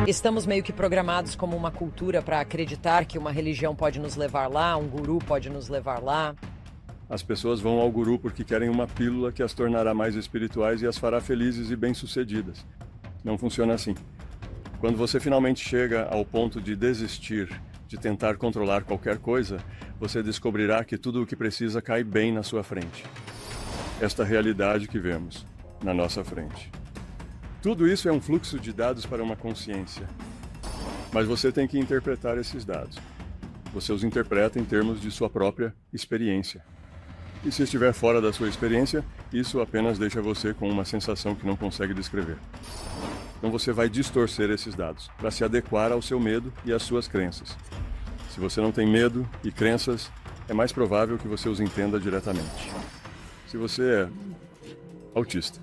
Estamos meio que programados como uma cultura para acreditar que uma religião pode nos levar lá, um guru pode nos levar lá. As pessoas vão ao guru porque querem uma pílula que as tornará mais espirituais e as fará felizes e bem-sucedidas. Não funciona assim. Quando você finalmente chega ao ponto de desistir, de tentar controlar qualquer coisa, você descobrirá que tudo o que precisa cai bem na sua frente. Esta realidade que vemos na nossa frente. Tudo isso é um fluxo de dados para uma consciência. Mas você tem que interpretar esses dados. Você os interpreta em termos de sua própria experiência. E se estiver fora da sua experiência, isso apenas deixa você com uma sensação que não consegue descrever. Então você vai distorcer esses dados para se adequar ao seu medo e às suas crenças. Se você não tem medo e crenças, é mais provável que você os entenda diretamente. Se você é autista,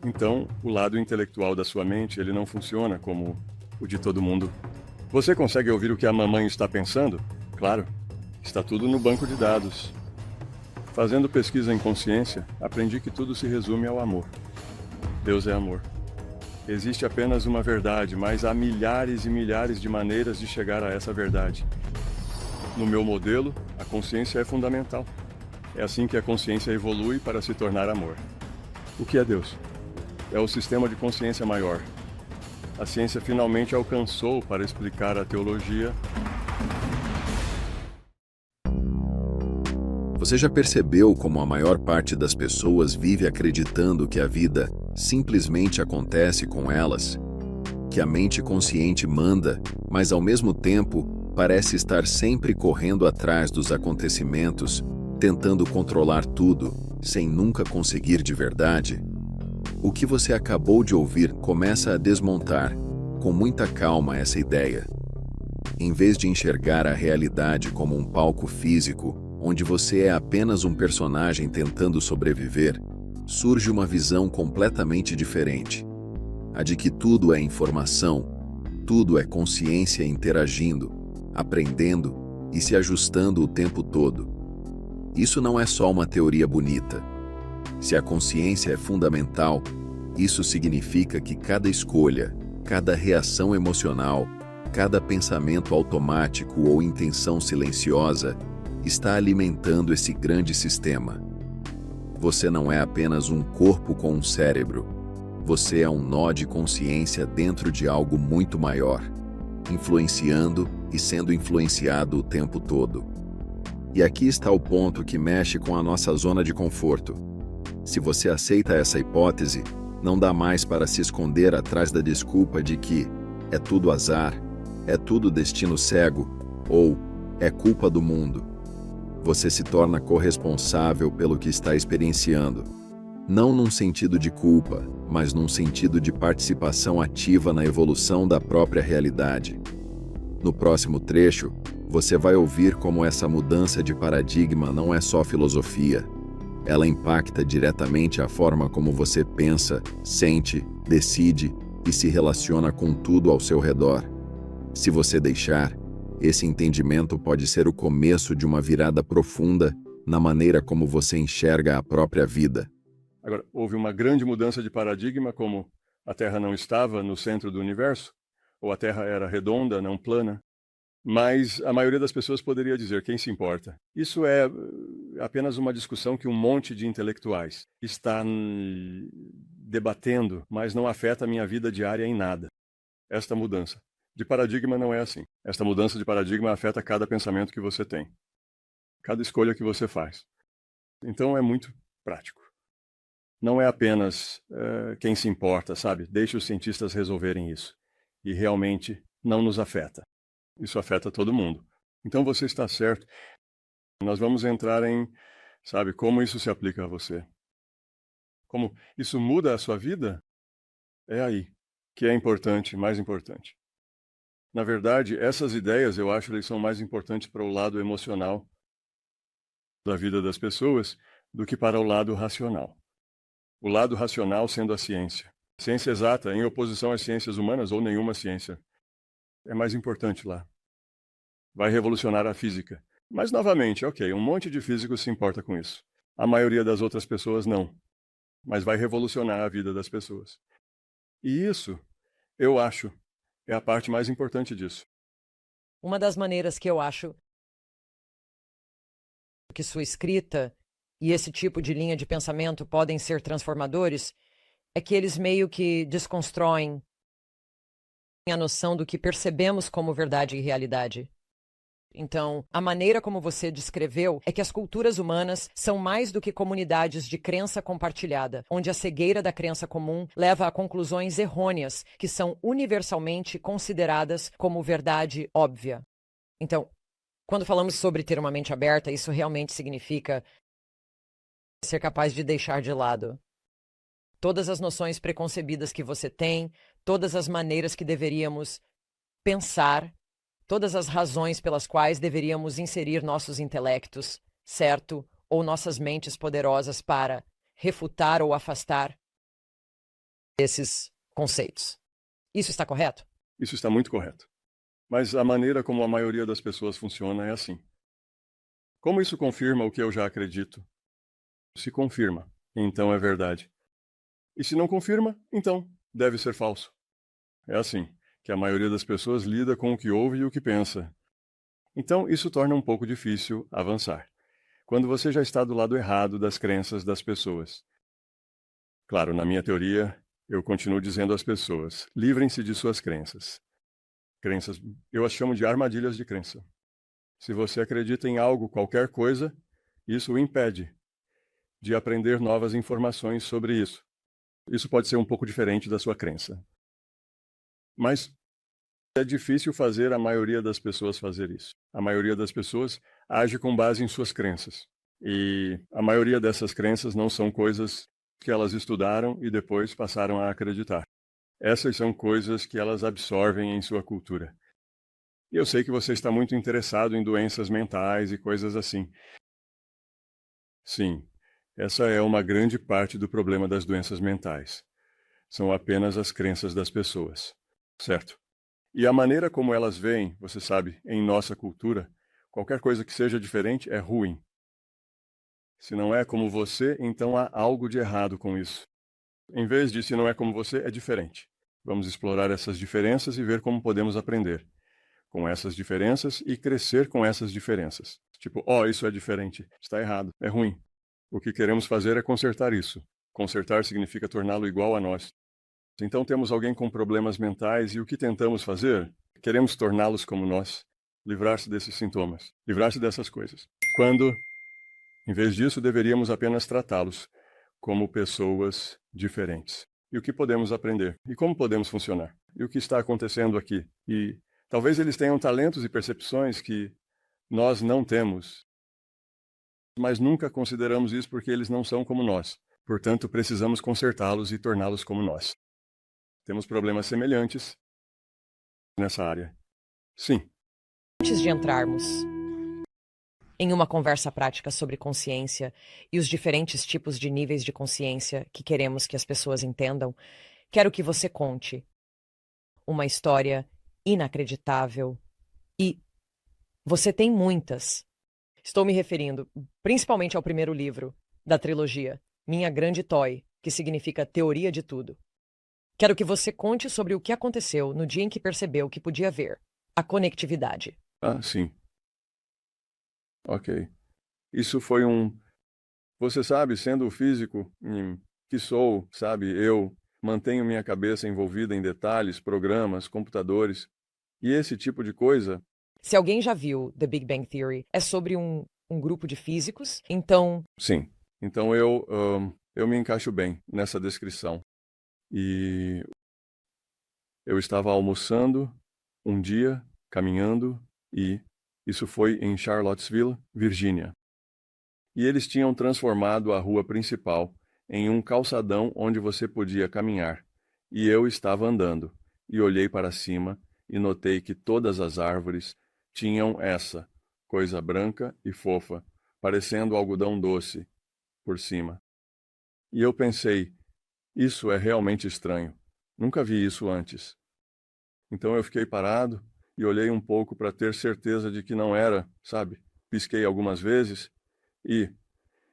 então o lado intelectual da sua mente ele não funciona como o de todo mundo. Você consegue ouvir o que a mamãe está pensando? Claro, está tudo no banco de dados. Fazendo pesquisa em consciência, aprendi que tudo se resume ao amor. Deus é amor. Existe apenas uma verdade, mas há milhares e milhares de maneiras de chegar a essa verdade. No meu modelo, a consciência é fundamental. É assim que a consciência evolui para se tornar amor. O que é Deus? É o sistema de consciência maior. A ciência finalmente alcançou para explicar a teologia. Você já percebeu como a maior parte das pessoas vive acreditando que a vida simplesmente acontece com elas? Que a mente consciente manda, mas ao mesmo tempo parece estar sempre correndo atrás dos acontecimentos, tentando controlar tudo, sem nunca conseguir de verdade? O que você acabou de ouvir começa a desmontar, com muita calma, essa ideia. Em vez de enxergar a realidade como um palco físico, onde você é apenas um personagem tentando sobreviver, surge uma visão completamente diferente. A de que tudo é informação, tudo é consciência interagindo, aprendendo e se ajustando o tempo todo. Isso não é só uma teoria bonita. Se a consciência é fundamental, isso significa que cada escolha, cada reação emocional, cada pensamento automático ou intenção silenciosa está alimentando esse grande sistema. Você não é apenas um corpo com um cérebro. Você é um nó de consciência dentro de algo muito maior, influenciando e sendo influenciado o tempo todo. E aqui está o ponto que mexe com a nossa zona de conforto. Se você aceita essa hipótese, não dá mais para se esconder atrás da desculpa de que é tudo azar, é tudo destino cego ou é culpa do mundo. Você se torna corresponsável pelo que está experienciando. Não num sentido de culpa, mas num sentido de participação ativa na evolução da própria realidade. No próximo trecho, você vai ouvir como essa mudança de paradigma não é só filosofia. Ela impacta diretamente a forma como você pensa, sente, decide e se relaciona com tudo ao seu redor. Se você deixar, esse entendimento pode ser o começo de uma virada profunda na maneira como você enxerga a própria vida. Agora, houve uma grande mudança de paradigma, como a Terra não estava no centro do universo, ou a Terra era redonda, não plana. Mas a maioria das pessoas poderia dizer, quem se importa? Isso é apenas uma discussão que um monte de intelectuais está debatendo, mas não afeta a minha vida diária em nada. Esta mudança de paradigma não é assim. Esta mudança de paradigma afeta cada pensamento que você tem, cada escolha que você faz. Então é muito prático. Não é apenas quem se importa, sabe? Deixe os cientistas resolverem isso. E realmente não nos afeta. Isso afeta todo mundo. Então você está certo. Nós vamos entrar em, sabe, como isso se aplica a você. Como isso muda a sua vida? É aí que é importante, mais importante. Na verdade, essas ideias, eu acho que eles são mais importantes para o lado emocional da vida das pessoas do que para o lado racional. O lado racional sendo a ciência. Ciência exata em oposição às ciências humanas ou nenhuma ciência. É mais importante lá. Vai revolucionar a física. Mas, novamente, ok, um monte de físicos se importa com isso. A maioria das outras pessoas não. Mas vai revolucionar a vida das pessoas. E isso, eu acho, é a parte mais importante disso. Uma das maneiras que eu acho que sua escrita e esse tipo de linha de pensamento podem ser transformadores é que eles meio que desconstroem a noção do que percebemos como verdade e realidade. Então, a maneira como você descreveu é que as culturas humanas são mais do que comunidades de crença compartilhada, onde a cegueira da crença comum leva a conclusões errôneas que são universalmente consideradas como verdade óbvia. Então, quando falamos sobre ter uma mente aberta, isso realmente significa ser capaz de deixar de lado todas as noções preconcebidas que você tem, todas as maneiras que deveríamos pensar, todas as razões pelas quais deveríamos inserir nossos intelectos, certo? Ou nossas mentes poderosas para refutar ou afastar esses conceitos. Isso está correto? Isso está muito correto. Mas a maneira como a maioria das pessoas funciona é assim. Como isso confirma o que eu já acredito? Se confirma, então é verdade. E se não confirma, então deve ser falso. É assim que a maioria das pessoas lida com o que ouve e o que pensa. Então, isso torna um pouco difícil avançar, quando você já está do lado errado das crenças das pessoas. Claro, na minha teoria, eu continuo dizendo às pessoas, livrem-se de suas crenças. Crenças, eu as chamo de armadilhas de crença. Se você acredita em algo, qualquer coisa, isso o impede de aprender novas informações sobre isso. Isso pode ser um pouco diferente da sua crença. Mas é difícil fazer a maioria das pessoas fazer isso. A maioria das pessoas age com base em suas crenças. E a maioria dessas crenças não são coisas que elas estudaram e depois passaram a acreditar. Essas são coisas que elas absorvem em sua cultura. E eu sei que você está muito interessado em doenças mentais e coisas assim. Sim, essa é uma grande parte do problema das doenças mentais. São apenas as crenças das pessoas, certo? E a maneira como elas veem, você sabe, em nossa cultura, qualquer coisa que seja diferente é ruim. Se não é como você, então há algo de errado com isso. Em vez de se não é como você, é diferente. Vamos explorar essas diferenças e ver como podemos aprender com essas diferenças e crescer com essas diferenças. Tipo, isso é diferente, está errado, é ruim. O que queremos fazer é consertar isso. Consertar significa torná-lo igual a nós. Então temos alguém com problemas mentais e o que tentamos fazer? Queremos torná-los como nós, livrar-se desses sintomas, livrar-se dessas coisas. Quando, em vez disso, deveríamos apenas tratá-los como pessoas diferentes. E o que podemos aprender? E como podemos funcionar? E o que está acontecendo aqui? E talvez eles tenham talentos e percepções que nós não temos, mas nunca consideramos isso porque eles não são como nós. Portanto, precisamos consertá-los e torná-los como nós. Temos problemas semelhantes nessa área. Sim. Antes de entrarmos em uma conversa prática sobre consciência e os diferentes tipos de níveis de consciência que queremos que as pessoas entendam, quero que você conte uma história inacreditável e você tem muitas. Estou me referindo principalmente ao primeiro livro da trilogia, Minha Grande Toy, que significa Teoria de Tudo. Quero que você conte sobre o que aconteceu no dia em que percebeu que podia ver a conectividade. Sim. Ok. Isso foi Você sabe, sendo o físico que sou, sabe, eu mantenho minha cabeça envolvida em detalhes, programas, computadores e esse tipo de coisa. Se alguém já viu The Big Bang Theory, é sobre um grupo de físicos, então... Sim. Então eu me encaixo bem nessa descrição. E eu estava almoçando um dia, caminhando, e isso foi em Charlottesville, Virgínia. E eles tinham transformado a rua principal em um calçadão onde você podia caminhar. E eu estava andando, e olhei para cima e notei que todas as árvores tinham essa coisa branca e fofa, parecendo algodão doce, por cima. E eu pensei, isso é realmente estranho. Nunca vi isso antes. Então eu fiquei parado e olhei um pouco para ter certeza de que não era, sabe? Pisquei algumas vezes e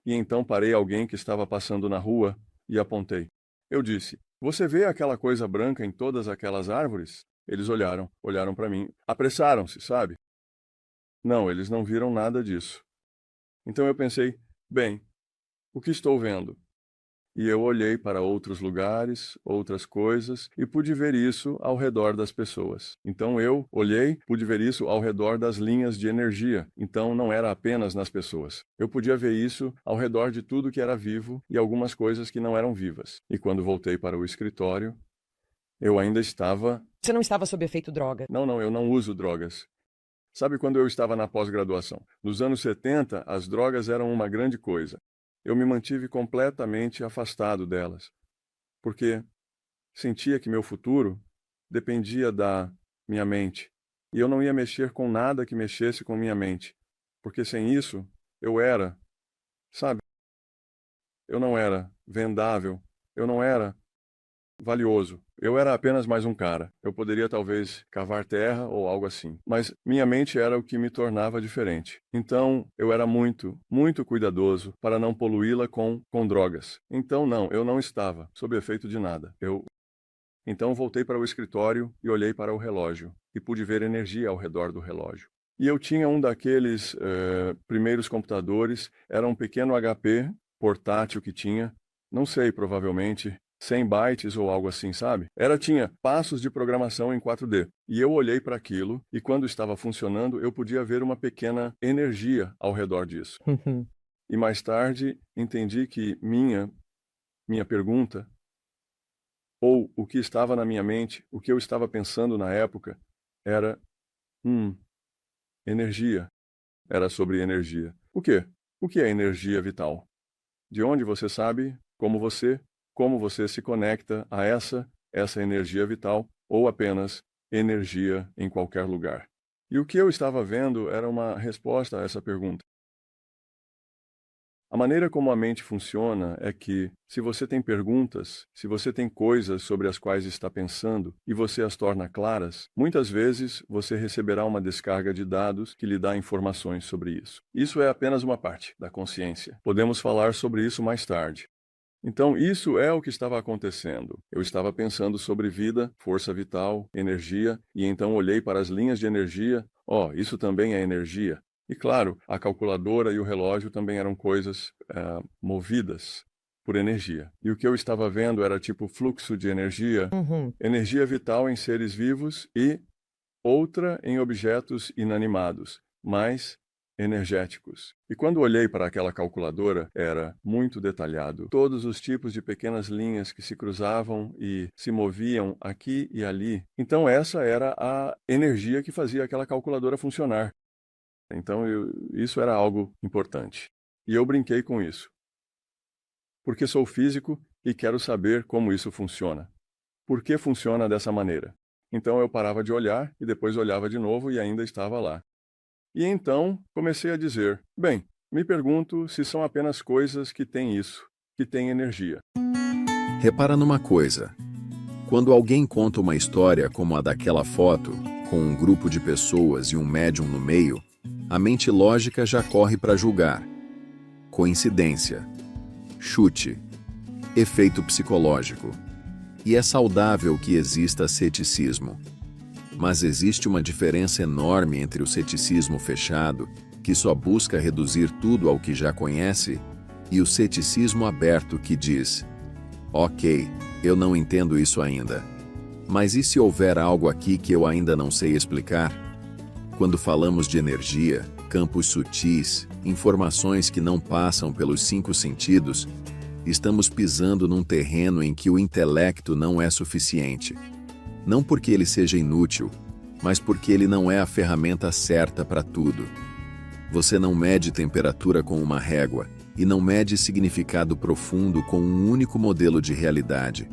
então parei alguém que estava passando na rua e apontei. Eu disse, você vê aquela coisa branca em todas aquelas árvores? Eles olharam para mim, apressaram-se, sabe? Não, eles não viram nada disso. Então eu pensei, bem, o que estou vendo? E eu olhei para outros lugares, outras coisas, e pude ver isso ao redor das pessoas. Então eu olhei, pude ver isso ao redor das linhas de energia. Então não era apenas nas pessoas. Eu podia ver isso ao redor de tudo que era vivo e algumas coisas que não eram vivas. E quando voltei para o escritório, eu ainda estava... Você não estava sob efeito droga? Não, eu não uso drogas. Sabe quando eu estava na pós-graduação? Nos anos 70, as drogas eram uma grande coisa. Eu me mantive completamente afastado delas, porque sentia que meu futuro dependia da minha mente, e eu não ia mexer com nada que mexesse com minha mente, porque sem isso, eu era, sabe? Eu não era vendável, eu não era valioso. Eu era apenas mais um cara. Eu poderia talvez cavar terra ou algo assim. Mas minha mente era o que me tornava diferente. Então, eu era muito, muito cuidadoso para não poluí-la com drogas. Então, não, eu não estava sob efeito de nada. Então, voltei para o escritório e olhei para o relógio. E pude ver energia ao redor do relógio. E eu tinha um daqueles primeiros computadores. Era um pequeno HP portátil que tinha. Não sei, provavelmente 100 bytes ou algo assim, sabe? Tinha passos de programação em 4D. E eu olhei para aquilo e quando estava funcionando, eu podia ver uma pequena energia ao redor disso. E mais tarde, entendi que minha pergunta, ou o que estava na minha mente, o que eu estava pensando na época, era, energia. Era sobre energia. O quê? O que é energia vital? De onde você sabe como você se conecta a essa energia vital ou apenas energia em qualquer lugar. E o que eu estava vendo era uma resposta a essa pergunta. A maneira como a mente funciona é que, se você tem perguntas, se você tem coisas sobre as quais está pensando e você as torna claras, muitas vezes você receberá uma descarga de dados que lhe dá informações sobre isso. Isso é apenas uma parte da consciência. Podemos falar sobre isso mais tarde. Então, isso é o que estava acontecendo. Eu estava pensando sobre vida, força vital, energia, e então olhei para as linhas de energia. Isso também é energia. E claro, a calculadora e o relógio também eram coisas movidas por energia. E o que eu estava vendo era tipo fluxo de energia, energia vital em seres vivos e outra em objetos inanimados, mas energéticos. E quando olhei para aquela calculadora, era muito detalhado. Todos os tipos de pequenas linhas que se cruzavam e se moviam aqui e ali. Então essa era a energia que fazia aquela calculadora funcionar. Então isso era algo importante. E eu brinquei com isso. Porque sou físico e quero saber como isso funciona. Por que funciona dessa maneira? Então eu parava de olhar e depois olhava de novo e ainda estava lá. E então comecei a dizer, bem, me pergunto se são apenas coisas que têm isso, que têm energia. Repara numa coisa. Quando alguém conta uma história como a daquela foto, com um grupo de pessoas e um médium no meio, a mente lógica já corre para julgar. Coincidência. Chute. Efeito psicológico. E é saudável que exista ceticismo. Mas existe uma diferença enorme entre o ceticismo fechado, que só busca reduzir tudo ao que já conhece, e o ceticismo aberto que diz: ok, eu não entendo isso ainda. Mas e se houver algo aqui que eu ainda não sei explicar? Quando falamos de energia, campos sutis, informações que não passam pelos 5 sentidos, estamos pisando num terreno em que o intelecto não é suficiente. Não porque ele seja inútil, mas porque ele não é a ferramenta certa para tudo. Você não mede temperatura com uma régua e não mede significado profundo com um único modelo de realidade.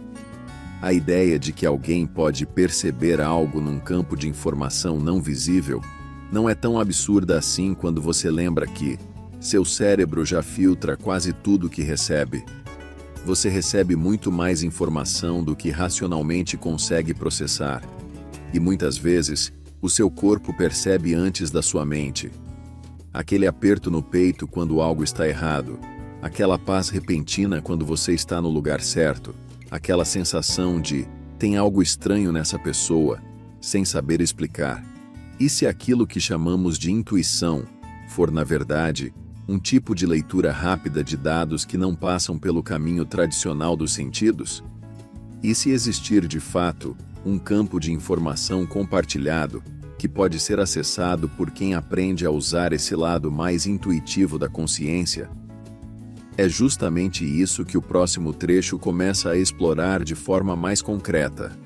A ideia de que alguém pode perceber algo num campo de informação não visível não é tão absurda assim quando você lembra que seu cérebro já filtra quase tudo que recebe. Você recebe muito mais informação do que racionalmente consegue processar. E muitas vezes, o seu corpo percebe antes da sua mente. Aquele aperto no peito quando algo está errado, aquela paz repentina quando você está no lugar certo, aquela sensação de tem algo estranho nessa pessoa, sem saber explicar. E se aquilo que chamamos de intuição for, na verdade, um tipo de leitura rápida de dados que não passam pelo caminho tradicional dos sentidos? E se existir, de fato, um campo de informação compartilhado que pode ser acessado por quem aprende a usar esse lado mais intuitivo da consciência? É justamente isso que o próximo trecho começa a explorar de forma mais concreta.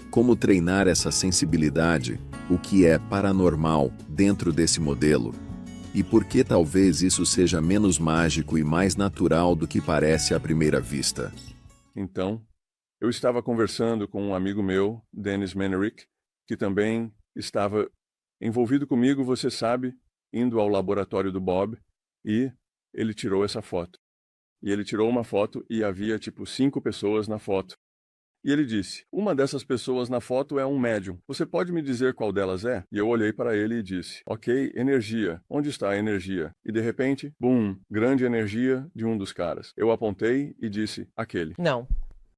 Como treinar essa sensibilidade, o que é paranormal dentro desse modelo, e por que talvez isso seja menos mágico e mais natural do que parece à primeira vista. Então, eu estava conversando com um amigo meu, Dennis Menerick, que também estava envolvido comigo, você sabe, indo ao laboratório do Bob, e ele tirou essa foto. E ele tirou uma foto e havia, 5 pessoas na foto. E ele disse, uma dessas pessoas na foto é um médium. Você pode me dizer qual delas é? E eu olhei para ele e disse, ok, energia. Onde está a energia? E de repente, bum, grande energia de um dos caras. Eu apontei e disse, aquele. Não.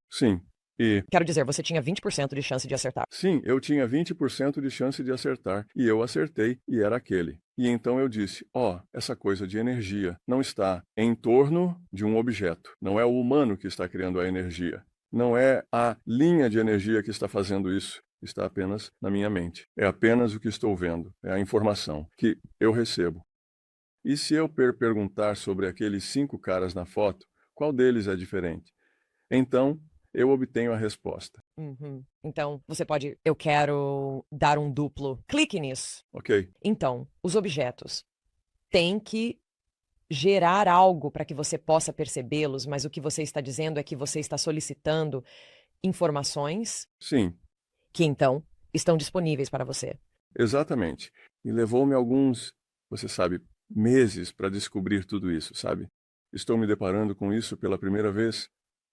Sim. E... Quero dizer, você tinha 20% de chance de acertar. Sim, eu tinha 20% de chance de acertar. E eu acertei e era aquele. E então eu disse, essa coisa de energia não está em torno de um objeto. Não é o humano que está criando a energia. Não é a linha de energia que está fazendo isso. Está apenas na minha mente. É apenas o que estou vendo. É a informação que eu recebo. E se eu perguntar sobre aqueles 5 caras na foto, qual deles é diferente? Então, eu obtenho a resposta. Uhum. Então, você pode... Eu quero dar um duplo. Clique nisso. Ok. Então, os objetos têm que gerar algo para que você possa percebê-los, mas o que você está dizendo é que você está solicitando informações Sim. que, então, estão disponíveis para você. Exatamente. E levou-me alguns, você sabe, meses para descobrir tudo isso, sabe? Estou me deparando com isso pela primeira vez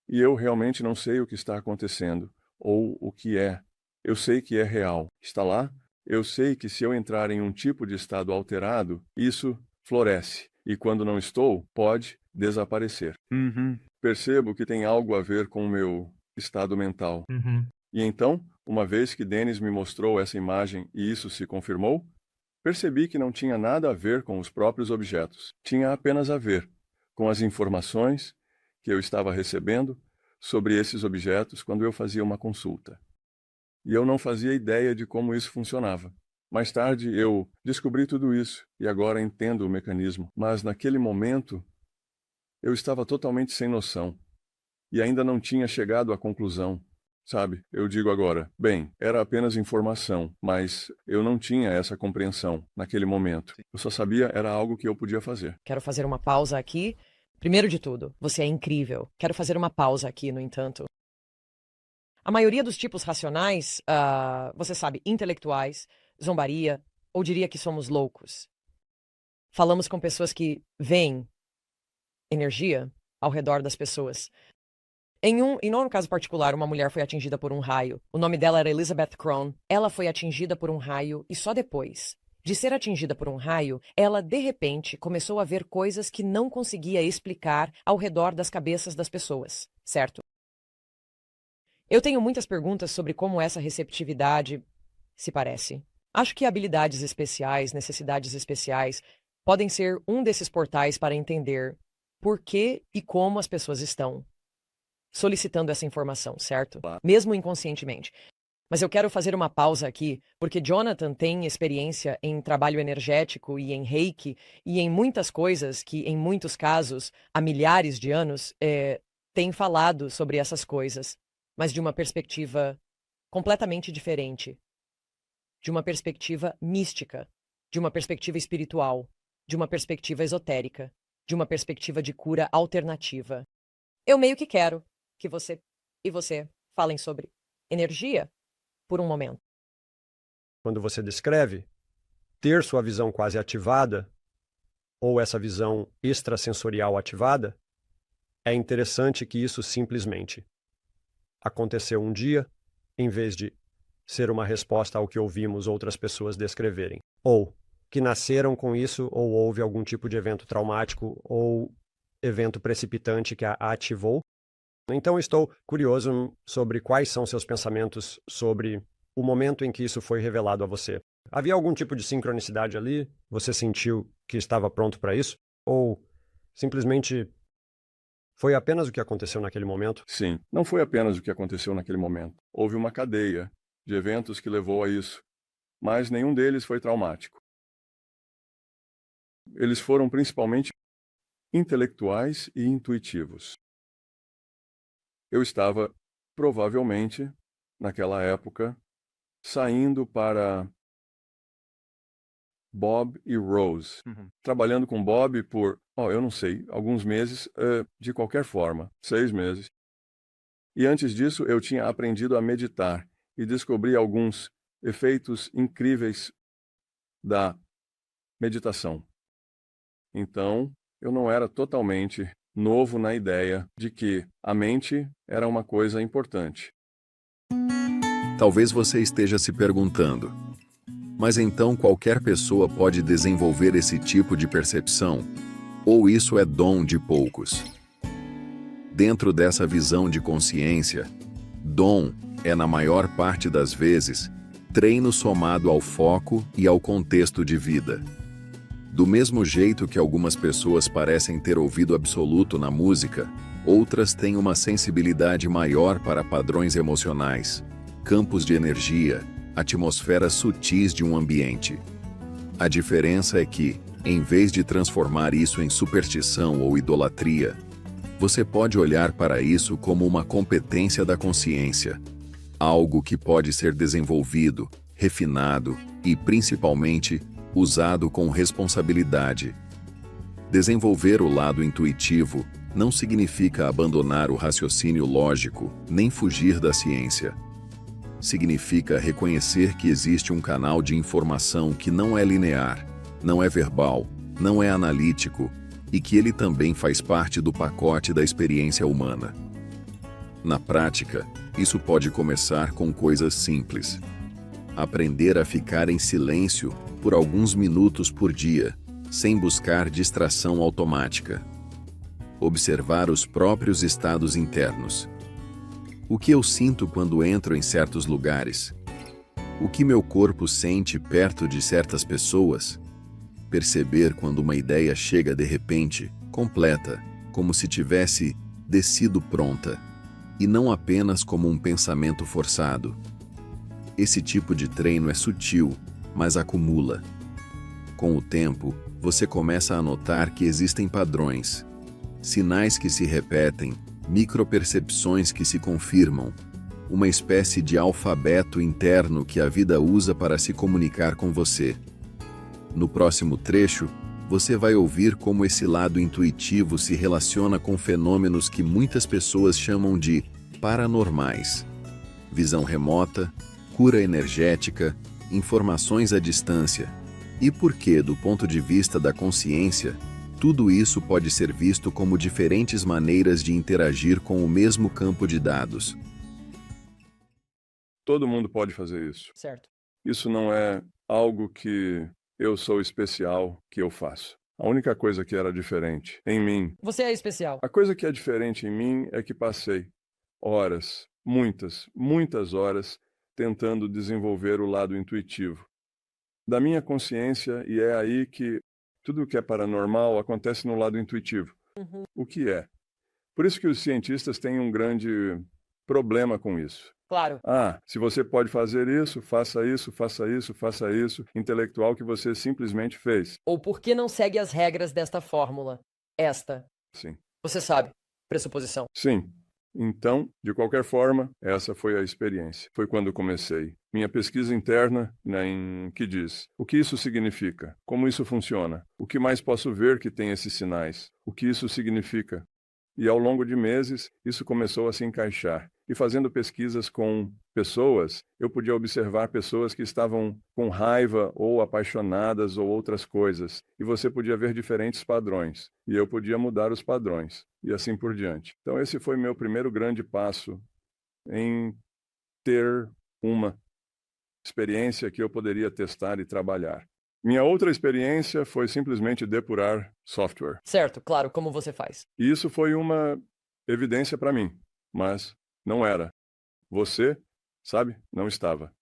e eu realmente não sei o que está acontecendo ou o que é. Eu sei que é real. Está lá? Eu sei que se eu entrar em um tipo de estado alterado, isso floresce. E quando não estou, pode desaparecer. Percebo que tem algo a ver com o meu estado mental. E então, uma vez que Dennis me mostrou essa imagem e isso se confirmou, percebi que não tinha nada a ver com os próprios objetos. Tinha apenas a ver com as informações que eu estava recebendo sobre esses objetos quando eu fazia uma consulta. E eu não fazia ideia de como isso funcionava. Mais tarde eu descobri tudo isso e agora entendo o mecanismo. Mas naquele momento eu estava totalmente sem noção e ainda não tinha chegado à conclusão. Sabe, eu digo agora, bem, era apenas informação, mas eu não tinha essa compreensão naquele momento. Eu só sabia era algo que eu podia fazer. Quero fazer uma pausa aqui. Primeiro de tudo, você é incrível. Quero fazer uma pausa aqui, no entanto. A maioria dos tipos racionais, você sabe, intelectuais, zombaria, ou diria que somos loucos. Falamos com pessoas que veem energia ao redor das pessoas. Em um caso particular, uma mulher foi atingida por um raio. O nome dela era Elizabeth Crone. Ela foi atingida por um raio e só depois de ser atingida por um raio, ela, de repente, começou a ver coisas que não conseguia explicar ao redor das cabeças das pessoas, certo? Eu tenho muitas perguntas sobre como essa receptividade se parece. Acho que habilidades especiais, necessidades especiais, podem ser um desses portais para entender por que e como as pessoas estão solicitando essa informação, certo? Mesmo inconscientemente. Mas eu quero fazer uma pausa aqui, porque Jonathan tem experiência em trabalho energético e em Reiki e em muitas coisas que, em muitos casos, há milhares de anos, tem falado sobre essas coisas, mas de uma perspectiva completamente diferente. De uma perspectiva mística, de uma perspectiva espiritual, de uma perspectiva esotérica, de uma perspectiva de cura alternativa. Eu meio que quero que você e você falem sobre energia por um momento. Quando você descreve ter sua visão quase ativada, ou essa visão extrasensorial ativada, é interessante que isso simplesmente aconteceu um dia, em vez de ser uma resposta ao que ouvimos outras pessoas descreverem. Ou que nasceram com isso, ou houve algum tipo de evento traumático, ou evento precipitante que a ativou. Então estou curioso sobre quais são seus pensamentos sobre o momento em que isso foi revelado a você? Havia algum tipo de sincronicidade ali? Você sentiu que estava pronto para isso? Ou simplesmente foi apenas o que aconteceu naquele momento? Sim, não foi apenas o que aconteceu naquele momento. Houve uma cadeia de eventos que levou a isso, mas nenhum deles foi traumático. Eles foram principalmente intelectuais e intuitivos. Eu estava, provavelmente, naquela época, saindo para Bob e Rose, trabalhando com Bob por, eu não sei, alguns meses, de qualquer forma, 6 meses. E antes disso, eu tinha aprendido a meditar e descobri alguns efeitos incríveis da meditação. Então, eu não era totalmente novo na ideia de que a mente era uma coisa importante. Talvez você esteja se perguntando, mas então qualquer pessoa pode desenvolver esse tipo de percepção? Ou isso é dom de poucos? Dentro dessa visão de consciência, dom é, na maior parte das vezes, treino somado ao foco e ao contexto de vida. Do mesmo jeito que algumas pessoas parecem ter ouvido absoluto na música, outras têm uma sensibilidade maior para padrões emocionais, campos de energia, atmosferas sutis de um ambiente. A diferença é que, em vez de transformar isso em superstição ou idolatria, você pode olhar para isso como uma competência da consciência, algo que pode ser desenvolvido, refinado e, principalmente, usado com responsabilidade. Desenvolver o lado intuitivo não significa abandonar o raciocínio lógico, nem fugir da ciência. Significa reconhecer que existe um canal de informação que não é linear, não é verbal, não é analítico, e que ele também faz parte do pacote da experiência humana. Na prática, isso pode começar com coisas simples. Aprender a ficar em silêncio por alguns minutos por dia, sem buscar distração automática. Observar os próprios estados internos. O que eu sinto quando entro em certos lugares? O que meu corpo sente perto de certas pessoas? Perceber quando uma ideia chega de repente, completa, como se tivesse descido pronta, e não apenas como um pensamento forçado. Esse tipo de treino é sutil, mas acumula. Com o tempo, você começa a notar que existem padrões, sinais que se repetem, micropercepções que se confirmam, uma espécie de alfabeto interno que a vida usa para se comunicar com você. No próximo trecho, você vai ouvir como esse lado intuitivo se relaciona com fenômenos que muitas pessoas chamam de paranormais. Visão remota, cura energética, informações à distância. E por que, do ponto de vista da consciência, tudo isso pode ser visto como diferentes maneiras de interagir com o mesmo campo de dados. Todo mundo pode fazer isso. Certo. Isso não é algo que eu sou especial que eu faço. A única coisa que era diferente em mim... Você é especial. A coisa que é diferente em mim é que passei horas, muitas horas, tentando desenvolver o lado intuitivo da minha consciência, e é aí que tudo o que é paranormal acontece no lado intuitivo. O que é? Por isso que os cientistas têm um grande problema com isso. Claro. Se você pode fazer isso, faça isso, faça isso, faça isso, intelectual que você simplesmente fez. Ou por que não segue as regras desta fórmula? Esta. Sim. Você sabe. Pressuposição. Sim. Então, de qualquer forma, essa foi a experiência. Foi quando comecei. Minha pesquisa interna, que diz: o que isso significa? Como isso funciona? O que mais posso ver que tem esses sinais? O que isso significa? E ao longo de meses, isso começou a se encaixar. E fazendo pesquisas com pessoas, eu podia observar pessoas que estavam com raiva ou apaixonadas ou outras coisas. E você podia ver diferentes padrões. E eu podia mudar os padrões. E assim por diante. Então esse foi meu primeiro grande passo em ter uma experiência que eu poderia testar e trabalhar. Minha outra experiência foi simplesmente depurar software. Certo, claro, como você faz. E isso foi uma evidência para mim, mas não era. Você, sabe, não estava.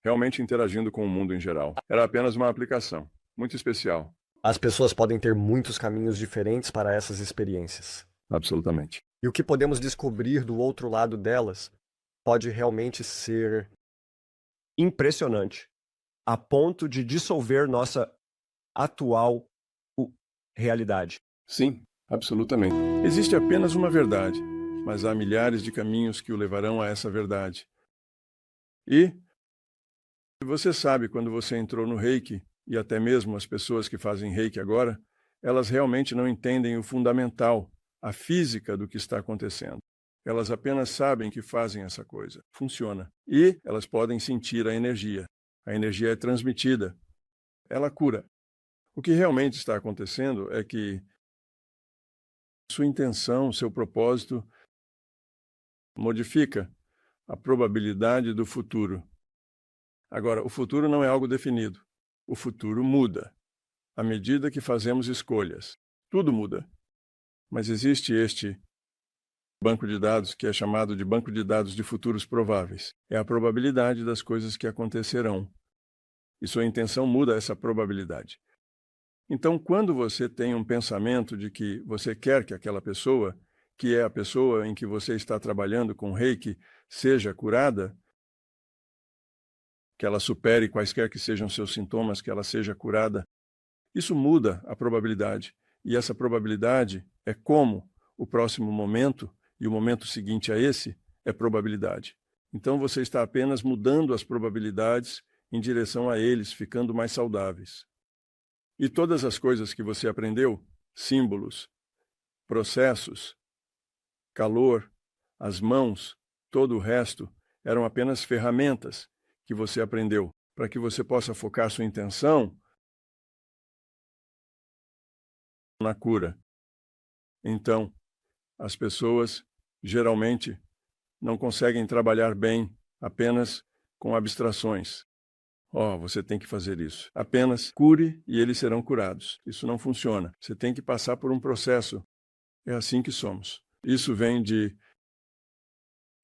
realmente interagindo com o mundo em geral. Era apenas uma aplicação, muito especial. As pessoas podem ter muitos caminhos diferentes para essas experiências. Absolutamente. E o que podemos descobrir do outro lado delas pode realmente ser impressionante, a ponto de dissolver nossa atual realidade. Sim, absolutamente. Existe apenas uma verdade, mas há milhares de caminhos que o levarão a essa verdade. E você sabe, quando você entrou no Reiki, e até mesmo as pessoas que fazem Reiki agora, elas realmente não entendem o fundamental, a física do que está acontecendo. Elas apenas sabem que fazem essa coisa. Funciona. E elas podem sentir a energia. A energia é transmitida. Ela cura. O que realmente está acontecendo é que sua intenção, seu propósito, modifica a probabilidade do futuro. Agora, o futuro não é algo definido. O futuro muda à medida que fazemos escolhas. Tudo muda. Mas existe este banco de dados que é chamado de banco de dados de futuros prováveis. É a probabilidade das coisas que acontecerão. E sua intenção muda essa probabilidade. Então, quando você tem um pensamento de que você quer que aquela pessoa, que é a pessoa em que você está trabalhando com Reiki, seja curada, que ela supere quaisquer que sejam seus sintomas, que ela seja curada, isso muda a probabilidade. E essa probabilidade é como o próximo momento, e o momento seguinte a esse, é probabilidade. Então você está apenas mudando as probabilidades em direção a eles, ficando mais saudáveis. E todas as coisas que você aprendeu, símbolos, processos, calor, as mãos, todo o resto, eram apenas ferramentas que você aprendeu para que você possa focar sua intenção na cura. Então, as pessoas geralmente não conseguem trabalhar bem apenas com abstrações. Você tem que fazer isso. Apenas cure e eles serão curados. Isso não funciona. Você tem que passar por um processo. É assim que somos. Isso vem de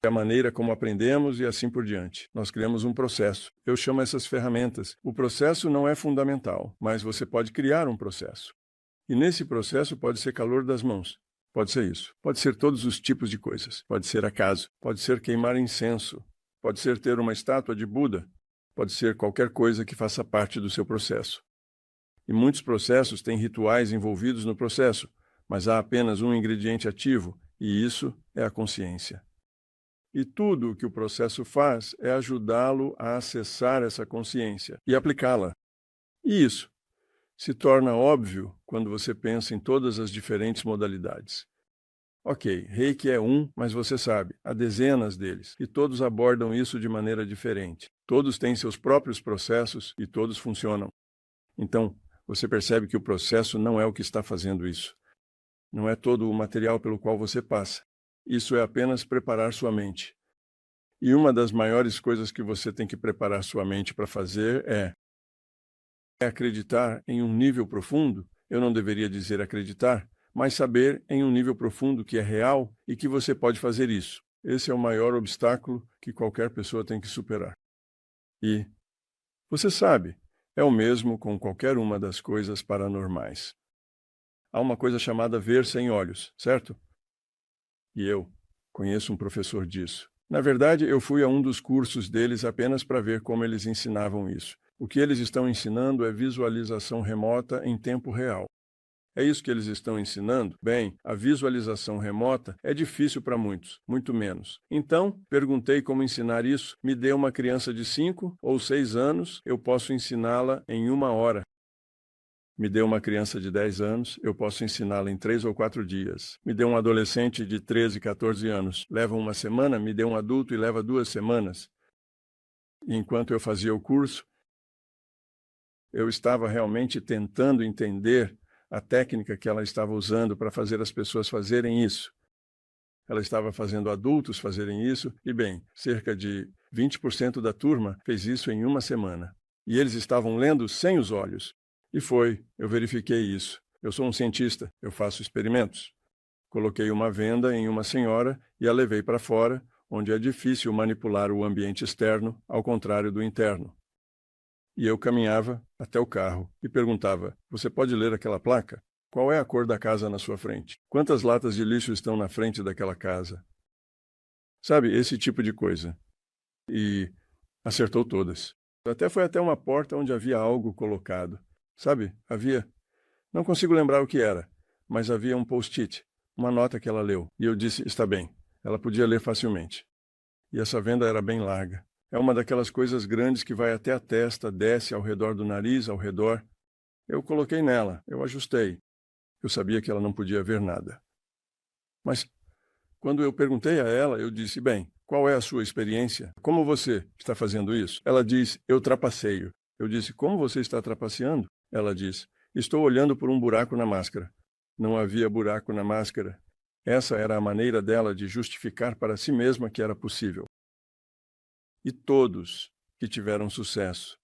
a maneira como aprendemos e assim por diante. Nós criamos um processo. Eu chamo essas ferramentas. O processo não é fundamental, mas você pode criar um processo. E nesse processo pode ser calor das mãos. Pode ser isso. Pode ser todos os tipos de coisas. Pode ser acaso. Pode ser queimar incenso. Pode ser ter uma estátua de Buda. Pode ser qualquer coisa que faça parte do seu processo. E muitos processos têm rituais envolvidos no processo, mas há apenas um ingrediente ativo, e isso é a consciência. E tudo o que o processo faz é ajudá-lo a acessar essa consciência e aplicá-la. E isso se torna óbvio quando você pensa em todas as diferentes modalidades. Ok, Reiki é mas você sabe, há dezenas deles, e todos abordam isso de maneira diferente. Todos têm seus próprios processos e todos funcionam. Então, você percebe que o processo não é o que está fazendo isso. Não é todo o material pelo qual você passa. Isso é apenas preparar sua mente. E uma das maiores coisas que você tem que preparar sua mente para fazer é acreditar em um nível profundo. Eu não deveria dizer acreditar, mas saber em um nível profundo que é real e que você pode fazer isso. Esse é o maior obstáculo que qualquer pessoa tem que superar. E você sabe, é o mesmo com qualquer uma das coisas paranormais. Há uma coisa chamada ver sem olhos, certo? E eu conheço um professor disso. Na verdade, eu fui a um dos cursos deles apenas para ver como eles ensinavam isso. O que eles estão ensinando é visualização remota em tempo real. É isso que eles estão ensinando? Bem, a visualização remota é difícil para muitos, muito menos. Então, perguntei como ensinar isso. Me dê uma criança de 5 ou 6 anos, eu posso ensiná-la em 1 hora. Me dê uma criança de 10 anos, eu posso ensiná-la em 3 ou 4 dias. Me dê um adolescente de 13, 14 anos, leva 1 semana, me dê um adulto e leva 2 semanas. E enquanto eu fazia o curso, eu estava realmente tentando entender a técnica que ela estava usando para fazer as pessoas fazerem isso. Ela estava fazendo adultos fazerem isso, e bem, cerca de 20% da turma fez isso em 1 semana. E eles estavam lendo sem os olhos. E eu verifiquei isso. Eu sou um cientista, eu faço experimentos. Coloquei uma venda em uma senhora e a levei para fora, onde é difícil manipular o ambiente externo, ao contrário do interno. E eu caminhava até o carro e perguntava: você pode ler aquela placa? Qual é a cor da casa na sua frente? Quantas latas de lixo estão na frente daquela casa? Sabe, esse tipo de coisa. E acertou todas. Foi até uma porta onde havia algo colocado. Sabe, não consigo lembrar o que era, mas havia um post-it, uma nota que ela leu. E eu disse: está bem. Ela podia ler facilmente. E essa venda era bem larga. É uma daquelas coisas grandes que vai até a testa, desce ao redor do nariz, ao redor. Eu coloquei nela, eu ajustei. Eu sabia que ela não podia ver nada. Mas, quando eu perguntei a ela, eu disse: bem, qual é a sua experiência? Como você está fazendo isso? Ela diz: eu trapaceio. Eu disse: como você está trapaceando? Ela diz: estou olhando por um buraco na máscara. Não havia buraco na máscara. Essa era a maneira dela de justificar para si mesma que era possível. E todos que tiveram sucesso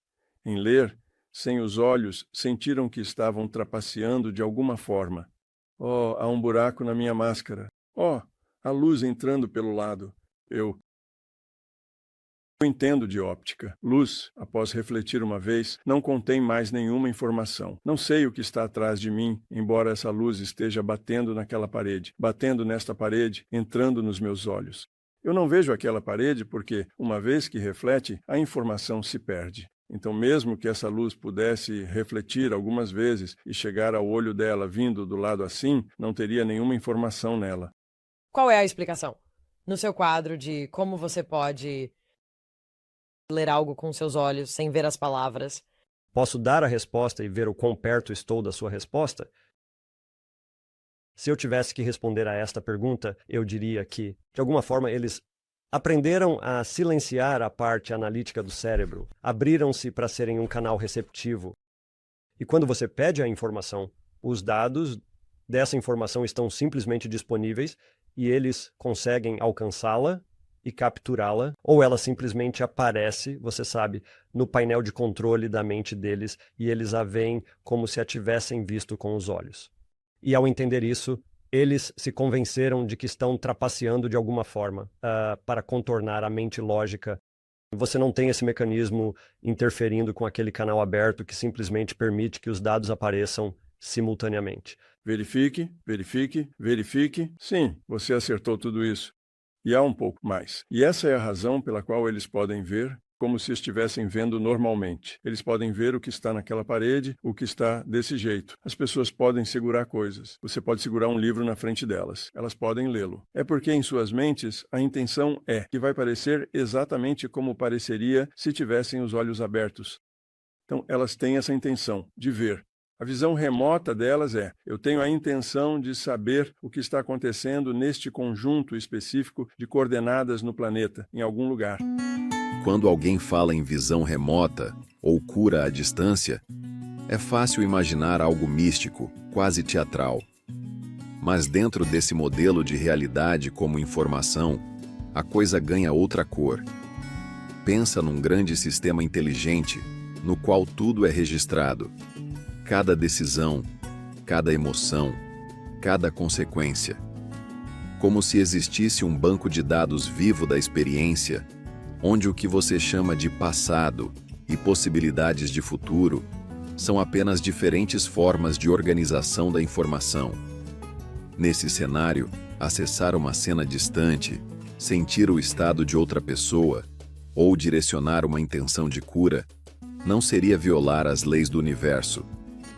em ler sem os olhos sentiram que estavam trapaceando de alguma forma. Oh, há um buraco na minha máscara. Oh, a luz entrando pelo lado. Eu entendo de óptica. Luz, após refletir uma vez, não contém mais nenhuma informação. Não sei o que está atrás de mim, embora essa luz esteja batendo naquela parede, batendo nesta parede, entrando nos meus olhos. Eu não vejo aquela parede porque, uma vez que reflete, a informação se perde. Então, mesmo que essa luz pudesse refletir algumas vezes e chegar ao olho dela vindo do lado assim, não teria nenhuma informação nela. Qual é a explicação? No seu quadro de como você pode ler algo com seus olhos sem ver as palavras. Posso dar a resposta e ver o quão perto estou da sua resposta? Se eu tivesse que responder a esta pergunta, eu diria que, de alguma forma, eles aprenderam a silenciar a parte analítica do cérebro, abriram-se para serem um canal receptivo. E quando você pede a informação, os dados dessa informação estão simplesmente disponíveis e eles conseguem alcançá-la e capturá-la, ou ela simplesmente aparece, você sabe, no painel de controle da mente deles e eles a veem como se a tivessem visto com os olhos. E ao entender isso, eles se convenceram de que estão trapaceando de alguma forma para contornar a mente lógica. Você não tem esse mecanismo interferindo com aquele canal aberto que simplesmente permite que os dados apareçam simultaneamente. Verifique, verifique, verifique. Sim, você acertou tudo isso. E há um pouco mais. E essa é a razão pela qual eles podem ver como se estivessem vendo normalmente. Eles podem ver o que está naquela parede, o que está desse jeito. As pessoas podem segurar coisas. Você pode segurar um livro na frente delas. Elas podem lê-lo. É porque em suas mentes a intenção é que vai parecer exatamente como pareceria se tivessem os olhos abertos. Então elas têm essa intenção de ver. A visão remota delas é: eu tenho a intenção de saber o que está acontecendo neste conjunto específico de coordenadas no planeta, em algum lugar. Quando alguém fala em visão remota ou cura à distância, é fácil imaginar algo místico, quase teatral. Mas dentro desse modelo de realidade como informação, a coisa ganha outra cor. Pensa num grande sistema inteligente, no qual tudo é registrado. Cada decisão, cada emoção, cada consequência. Como se existisse um banco de dados vivo da experiência, onde o que você chama de passado e possibilidades de futuro são apenas diferentes formas de organização da informação. Nesse cenário, acessar uma cena distante, sentir o estado de outra pessoa ou direcionar uma intenção de cura não seria violar as leis do universo.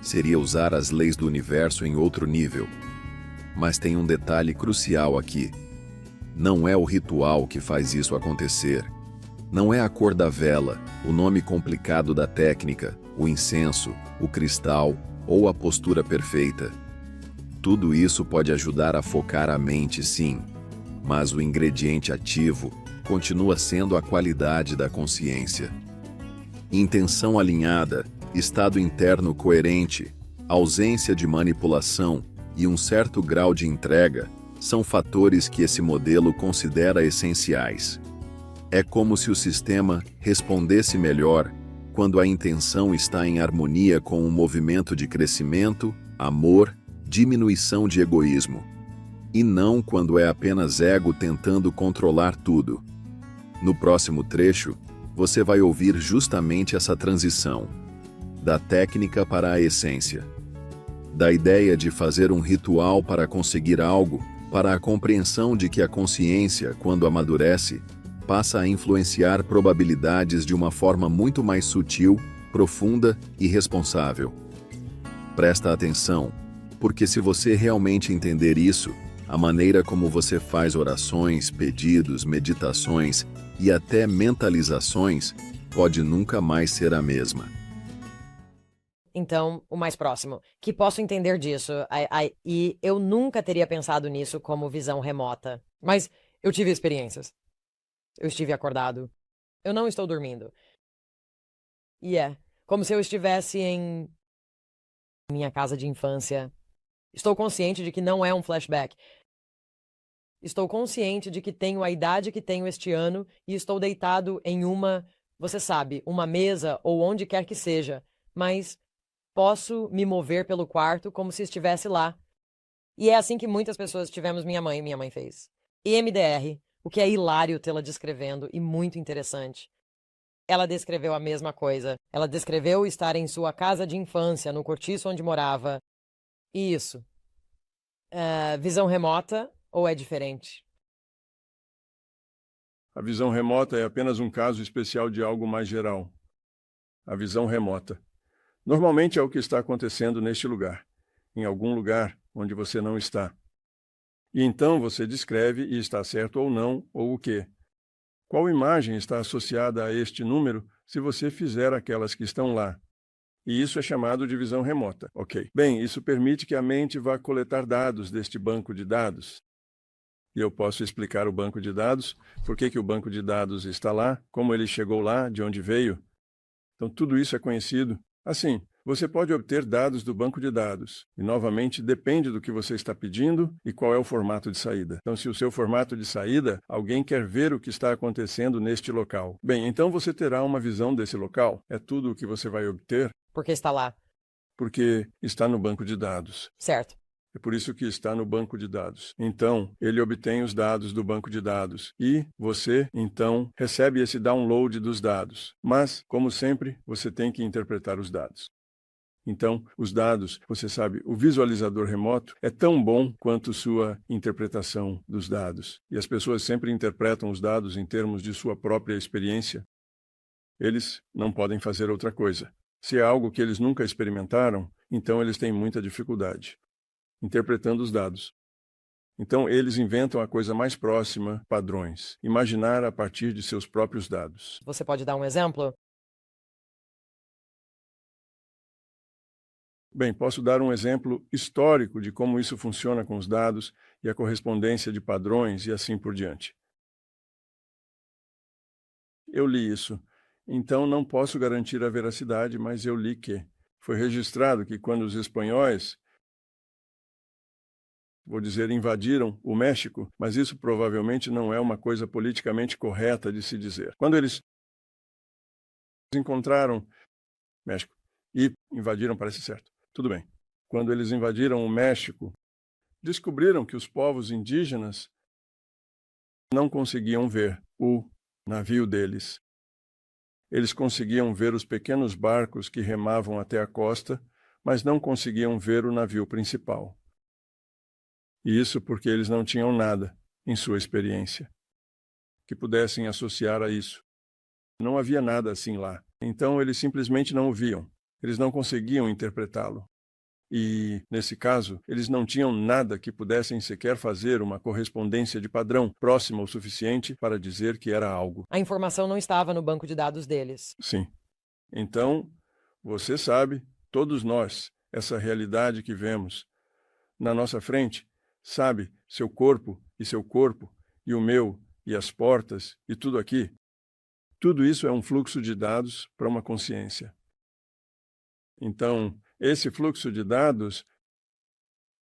Seria usar as leis do universo em outro nível. Mas tem um detalhe crucial aqui. Não é o ritual que faz isso acontecer. Não é a cor da vela, o nome complicado da técnica, o incenso, o cristal ou a postura perfeita. Tudo isso pode ajudar a focar a mente, sim, mas o ingrediente ativo continua sendo a qualidade da consciência. Intenção alinhada, estado interno coerente, ausência de manipulação e um certo grau de entrega são fatores que esse modelo considera essenciais. É como se o sistema respondesse melhor quando a intenção está em harmonia com um movimento de crescimento, amor, diminuição de egoísmo. e não quando é apenas ego tentando controlar tudo. No próximo trecho, você vai ouvir justamente essa transição, da técnica para a essência, da ideia de fazer um ritual para conseguir algo, para a compreensão de que a consciência, quando amadurece, passa a influenciar probabilidades de uma forma muito mais sutil, profunda e responsável. Presta atenção, porque se você realmente entender isso, a maneira como você faz orações, pedidos, meditações e até mentalizações pode nunca mais ser a mesma. Então, o mais próximo, que posso entender disso, e eu nunca teria pensado nisso como visão remota. Mas eu tive experiências. Eu estive acordado. Eu não estou dormindo. E é como se eu estivesse em minha casa de infância. Estou consciente de que não é um flashback. Estou consciente de que tenho a idade que tenho este ano e estou deitado em você sabe, uma mesa ou onde quer que seja, mas posso me mover pelo quarto como se estivesse lá. E é assim que muitas pessoas tivemos minha mãe fez. EMDR, o que é hilário tê-la descrevendo e muito interessante. Ela descreveu a mesma coisa. Ela descreveu estar em sua casa de infância, no cortiço onde morava. E isso. Visão remota ou é diferente? A visão remota é apenas um caso especial de algo mais geral. A visão remota. Normalmente é o que está acontecendo neste lugar, em algum lugar onde você não está. E então você descreve e está certo ou não, ou o quê? Qual imagem está associada a este número se você fizer aquelas que estão lá? E isso é chamado de visão remota. Ok. Bem, isso permite que a mente vá coletar dados deste banco de dados. E eu posso explicar o banco de dados, por que o banco de dados está lá, como ele chegou lá, de onde veio. Então, tudo isso é conhecido. Assim, você pode obter dados do banco de dados. E, novamente, depende do que você está pedindo e qual é o formato de saída. Então, se o seu formato de saída, alguém quer ver o que está acontecendo neste local. Bem, então você terá uma visão desse local. É tudo o que você vai obter. Porque está lá. Porque está no banco de dados. Certo. É por isso que está no banco de dados. Então, ele obtém os dados do banco de dados e você, então, recebe esse download dos dados. Mas, como sempre, você tem que interpretar os dados. Então, os dados, você sabe, o visualizador remoto é tão bom quanto sua interpretação dos dados. E as pessoas sempre interpretam os dados em termos de sua própria experiência. Eles não podem fazer outra coisa. Se é algo que eles nunca experimentaram, então eles têm muita dificuldade interpretando os dados. Então, eles inventam a coisa mais próxima, padrões. Imaginar a partir de seus próprios dados. Você pode dar um exemplo? Bem, posso dar um exemplo histórico de como isso funciona com os dados e a correspondência de padrões e assim por diante. Eu li isso. Então, não posso garantir a veracidade, mas eu li que foi registrado que quando os espanhóis invadiram o México, mas isso provavelmente não é uma coisa politicamente correta de se dizer. Quando eles encontraram México e invadiram, parece certo. Tudo bem. Quando eles invadiram o México, descobriram que os povos indígenas não conseguiam ver o navio deles. Eles conseguiam ver os pequenos barcos que remavam até a costa, mas não conseguiam ver o navio principal. E isso porque eles não tinham nada, em sua experiência, que pudessem associar a isso. Não havia nada assim lá. Então, eles simplesmente não o viam. Eles não conseguiam interpretá-lo. E, nesse caso, eles não tinham nada que pudessem sequer fazer uma correspondência de padrão próxima o suficiente para dizer que era algo. A informação não estava no banco de dados deles. Sim. Então, você sabe, todos nós, essa realidade que vemos na nossa frente, sabe, seu corpo e o meu, e as portas, e tudo aqui. Tudo isso é um fluxo de dados para uma consciência. Então, esse fluxo de dados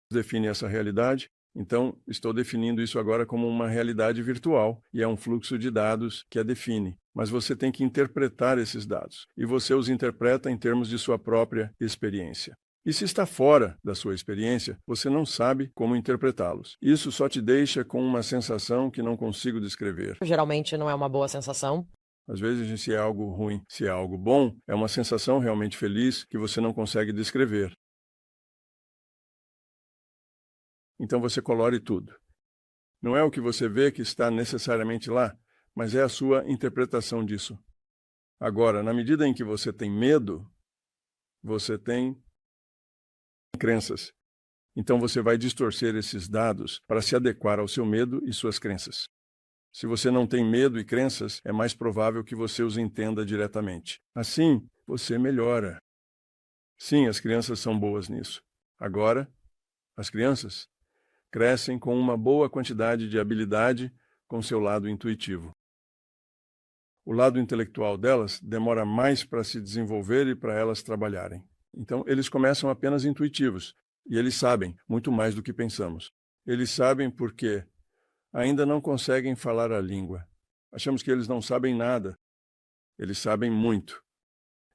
define essa realidade. Então, estou definindo isso agora como uma realidade virtual, e é um fluxo de dados que a define. Mas você tem que interpretar esses dados, e você os interpreta em termos de sua própria experiência. E se está fora da sua experiência, você não sabe como interpretá-los. Isso só te deixa com uma sensação que não consigo descrever. Geralmente não é uma boa sensação. Às vezes, se é algo ruim, se é algo bom, é uma sensação realmente feliz que você não consegue descrever. Então você colore tudo. Não é o que você vê que está necessariamente lá, mas é a sua interpretação disso. Agora, na medida em que você tem medo, você tem crenças. Então você vai distorcer esses dados para se adequar ao seu medo e suas crenças. Se você não tem medo e crenças, é mais provável que você os entenda diretamente. Assim, você melhora. Sim, as crianças são boas nisso. Agora, as crianças crescem com uma boa quantidade de habilidade com seu lado intuitivo. O lado intelectual delas demora mais para se desenvolver e para elas trabalharem. Então, eles começam apenas intuitivos, e eles sabem muito mais do que pensamos. Eles sabem porque ainda não conseguem falar a língua. Achamos que eles não sabem nada. Eles sabem muito.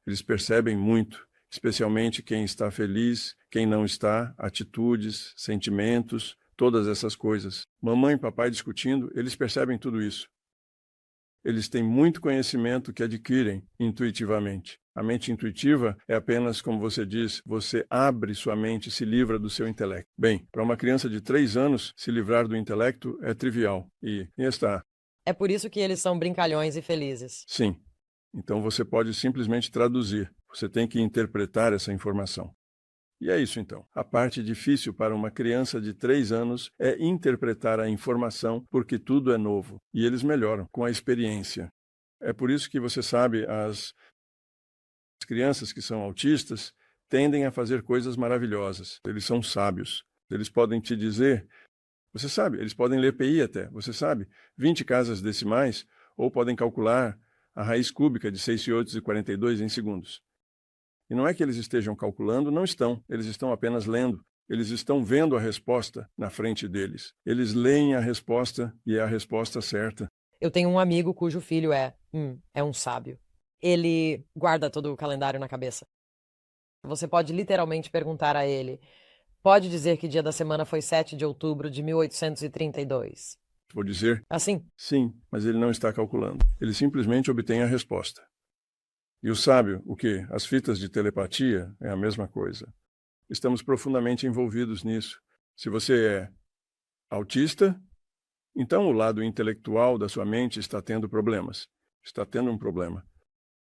Eles percebem muito, especialmente quem está feliz, quem não está, atitudes, sentimentos, todas essas coisas. Mamãe e papai discutindo, eles percebem tudo isso. Eles têm muito conhecimento que adquirem intuitivamente. A mente intuitiva é apenas, como você diz, você abre sua mente e se livra do seu intelecto. Bem, para uma criança de 3 anos, se livrar do intelecto é trivial. E está. É por isso que eles são brincalhões e felizes. Sim. Então você pode simplesmente traduzir. Você tem que interpretar essa informação. E é isso então. A parte difícil para uma criança de 3 anos é interpretar a informação porque tudo é novo. E eles melhoram com a experiência. É por isso que você sabe, as crianças que são autistas tendem a fazer coisas maravilhosas. Eles são sábios. Eles podem te dizer, você sabe, eles podem ler PI até, você sabe, 20 casas decimais, ou podem calcular a raiz cúbica de 6,842 em segundos. E não é que eles estejam calculando, não estão. Eles estão apenas lendo. Eles estão vendo a resposta na frente deles. Eles leem a resposta e é a resposta certa. Eu tenho um amigo cujo filho é um sábio. Ele guarda todo o calendário na cabeça. Você pode literalmente perguntar a ele, pode dizer que dia da semana foi 7 de outubro de 1832? Vou dizer? Assim? Sim, mas ele não está calculando. Ele simplesmente obtém a resposta. E o sábio, o quê? As fitas de telepatia é a mesma coisa. Estamos profundamente envolvidos nisso. Se você é autista, então o lado intelectual da sua mente está tendo problemas. Está tendo um problema.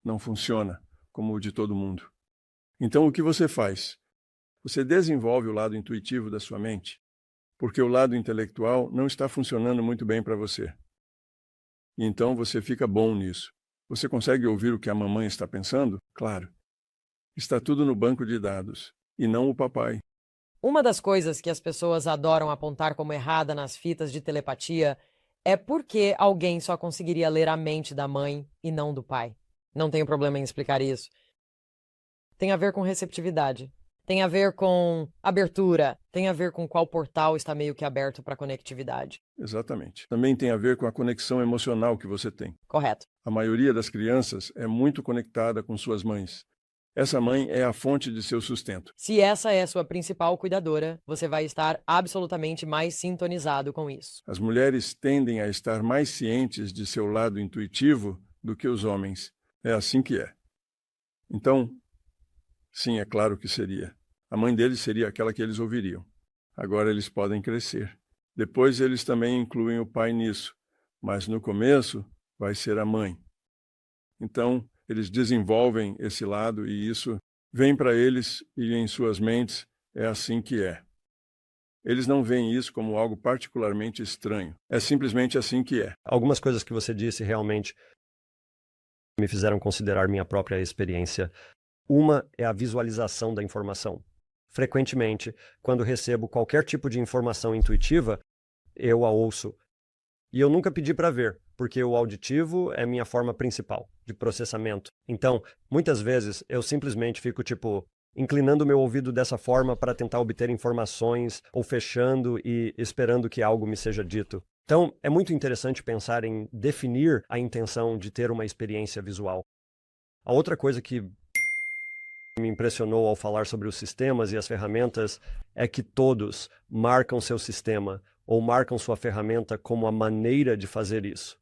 Não funciona como o de todo mundo. Então o que você faz? Você desenvolve o lado intuitivo da sua mente, porque o lado intelectual não está funcionando muito bem para você. E então você fica bom nisso. Você consegue ouvir o que a mamãe está pensando? Claro. Está tudo no banco de dados, e não o papai. Uma das coisas que as pessoas adoram apontar como errada nas fitas de telepatia é porque alguém só conseguiria ler a mente da mãe e não do pai. Não tenho problema em explicar isso. Tem a ver com receptividade. Tem a ver com abertura. Tem a ver com qual portal está meio que aberto para conectividade. Exatamente. Também tem a ver com a conexão emocional que você tem. Correto. A maioria das crianças é muito conectada com suas mães. Essa mãe é a fonte de seu sustento. Se essa é sua principal cuidadora, você vai estar absolutamente mais sintonizado com isso. As mulheres tendem a estar mais cientes de seu lado intuitivo do que os homens. É assim que é. Então, sim, é claro que seria. A mãe deles seria aquela que eles ouviriam. Agora eles podem crescer. Depois eles também incluem o pai nisso, mas no começo vai ser a mãe. Então, eles desenvolvem esse lado e isso vem para eles e em suas mentes é assim que é. Eles não veem isso como algo particularmente estranho. É simplesmente assim que é. Algumas coisas que você disse realmente me fizeram considerar minha própria experiência. Uma é a visualização da informação. Frequentemente, quando recebo qualquer tipo de informação intuitiva, eu a ouço. E eu nunca pedi para ver, porque o auditivo é minha forma principal de processamento. Então, muitas vezes, eu simplesmente fico, inclinando meu ouvido dessa forma para tentar obter informações, ou fechando e esperando que algo me seja dito. Então, é muito interessante pensar em definir a intenção de ter uma experiência visual. A outra coisa que me impressionou ao falar sobre os sistemas e as ferramentas é que todos marcam seu sistema ou marcam sua ferramenta como a maneira de fazer isso.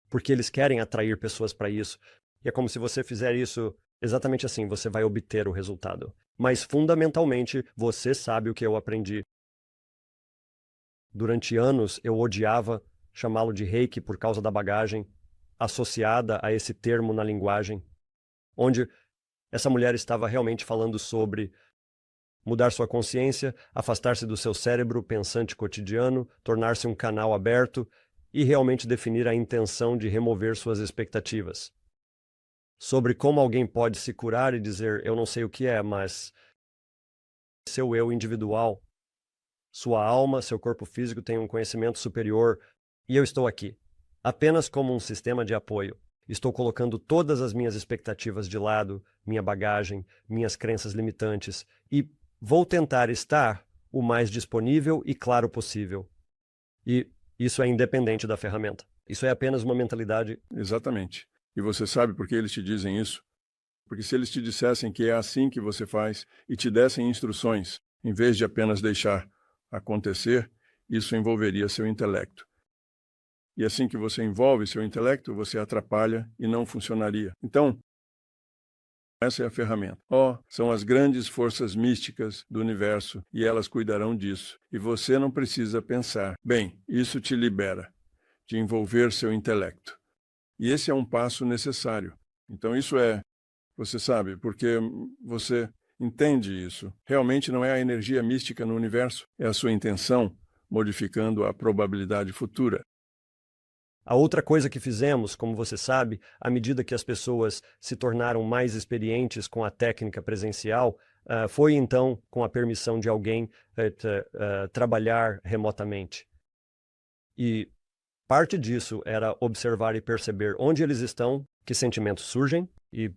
Porque eles querem atrair pessoas para isso. E é como se você fizer isso exatamente assim, você vai obter o resultado. Mas, fundamentalmente, você sabe o que eu aprendi. Durante anos, eu odiava chamá-lo de reiki por causa da bagagem associada a esse termo na linguagem, onde essa mulher estava realmente falando sobre mudar sua consciência, afastar-se do seu cérebro pensante cotidiano, tornar-se um canal aberto e realmente definir a intenção de remover suas expectativas. Sobre como alguém pode se curar e dizer, eu não sei o que é, mas seu eu individual, sua alma, seu corpo físico tem um conhecimento superior e eu estou aqui, apenas como um sistema de apoio. Estou colocando todas as minhas expectativas de lado, minha bagagem, minhas crenças limitantes e vou tentar estar o mais disponível e claro possível. E isso é independente da ferramenta. Isso é apenas uma mentalidade. Exatamente. E você sabe por que eles te dizem isso? Porque se eles te dissessem que é assim que você faz e te dessem instruções, em vez de apenas deixar acontecer, isso envolveria seu intelecto. E assim que você envolve seu intelecto, você atrapalha e não funcionaria. Então, essa é a ferramenta. São as grandes forças místicas do universo e elas cuidarão disso. E você não precisa pensar. Bem, isso te libera de envolver seu intelecto. E esse é um passo necessário. Então isso você sabe, porque você entende isso. Realmente não é a energia mística no universo, é a sua intenção modificando a probabilidade futura. A outra coisa que fizemos, como você sabe, à medida que as pessoas se tornaram mais experientes com a técnica presencial, foi então com a permissão de alguém trabalhar remotamente. E parte disso era observar e perceber onde eles estão, que sentimentos surgem, e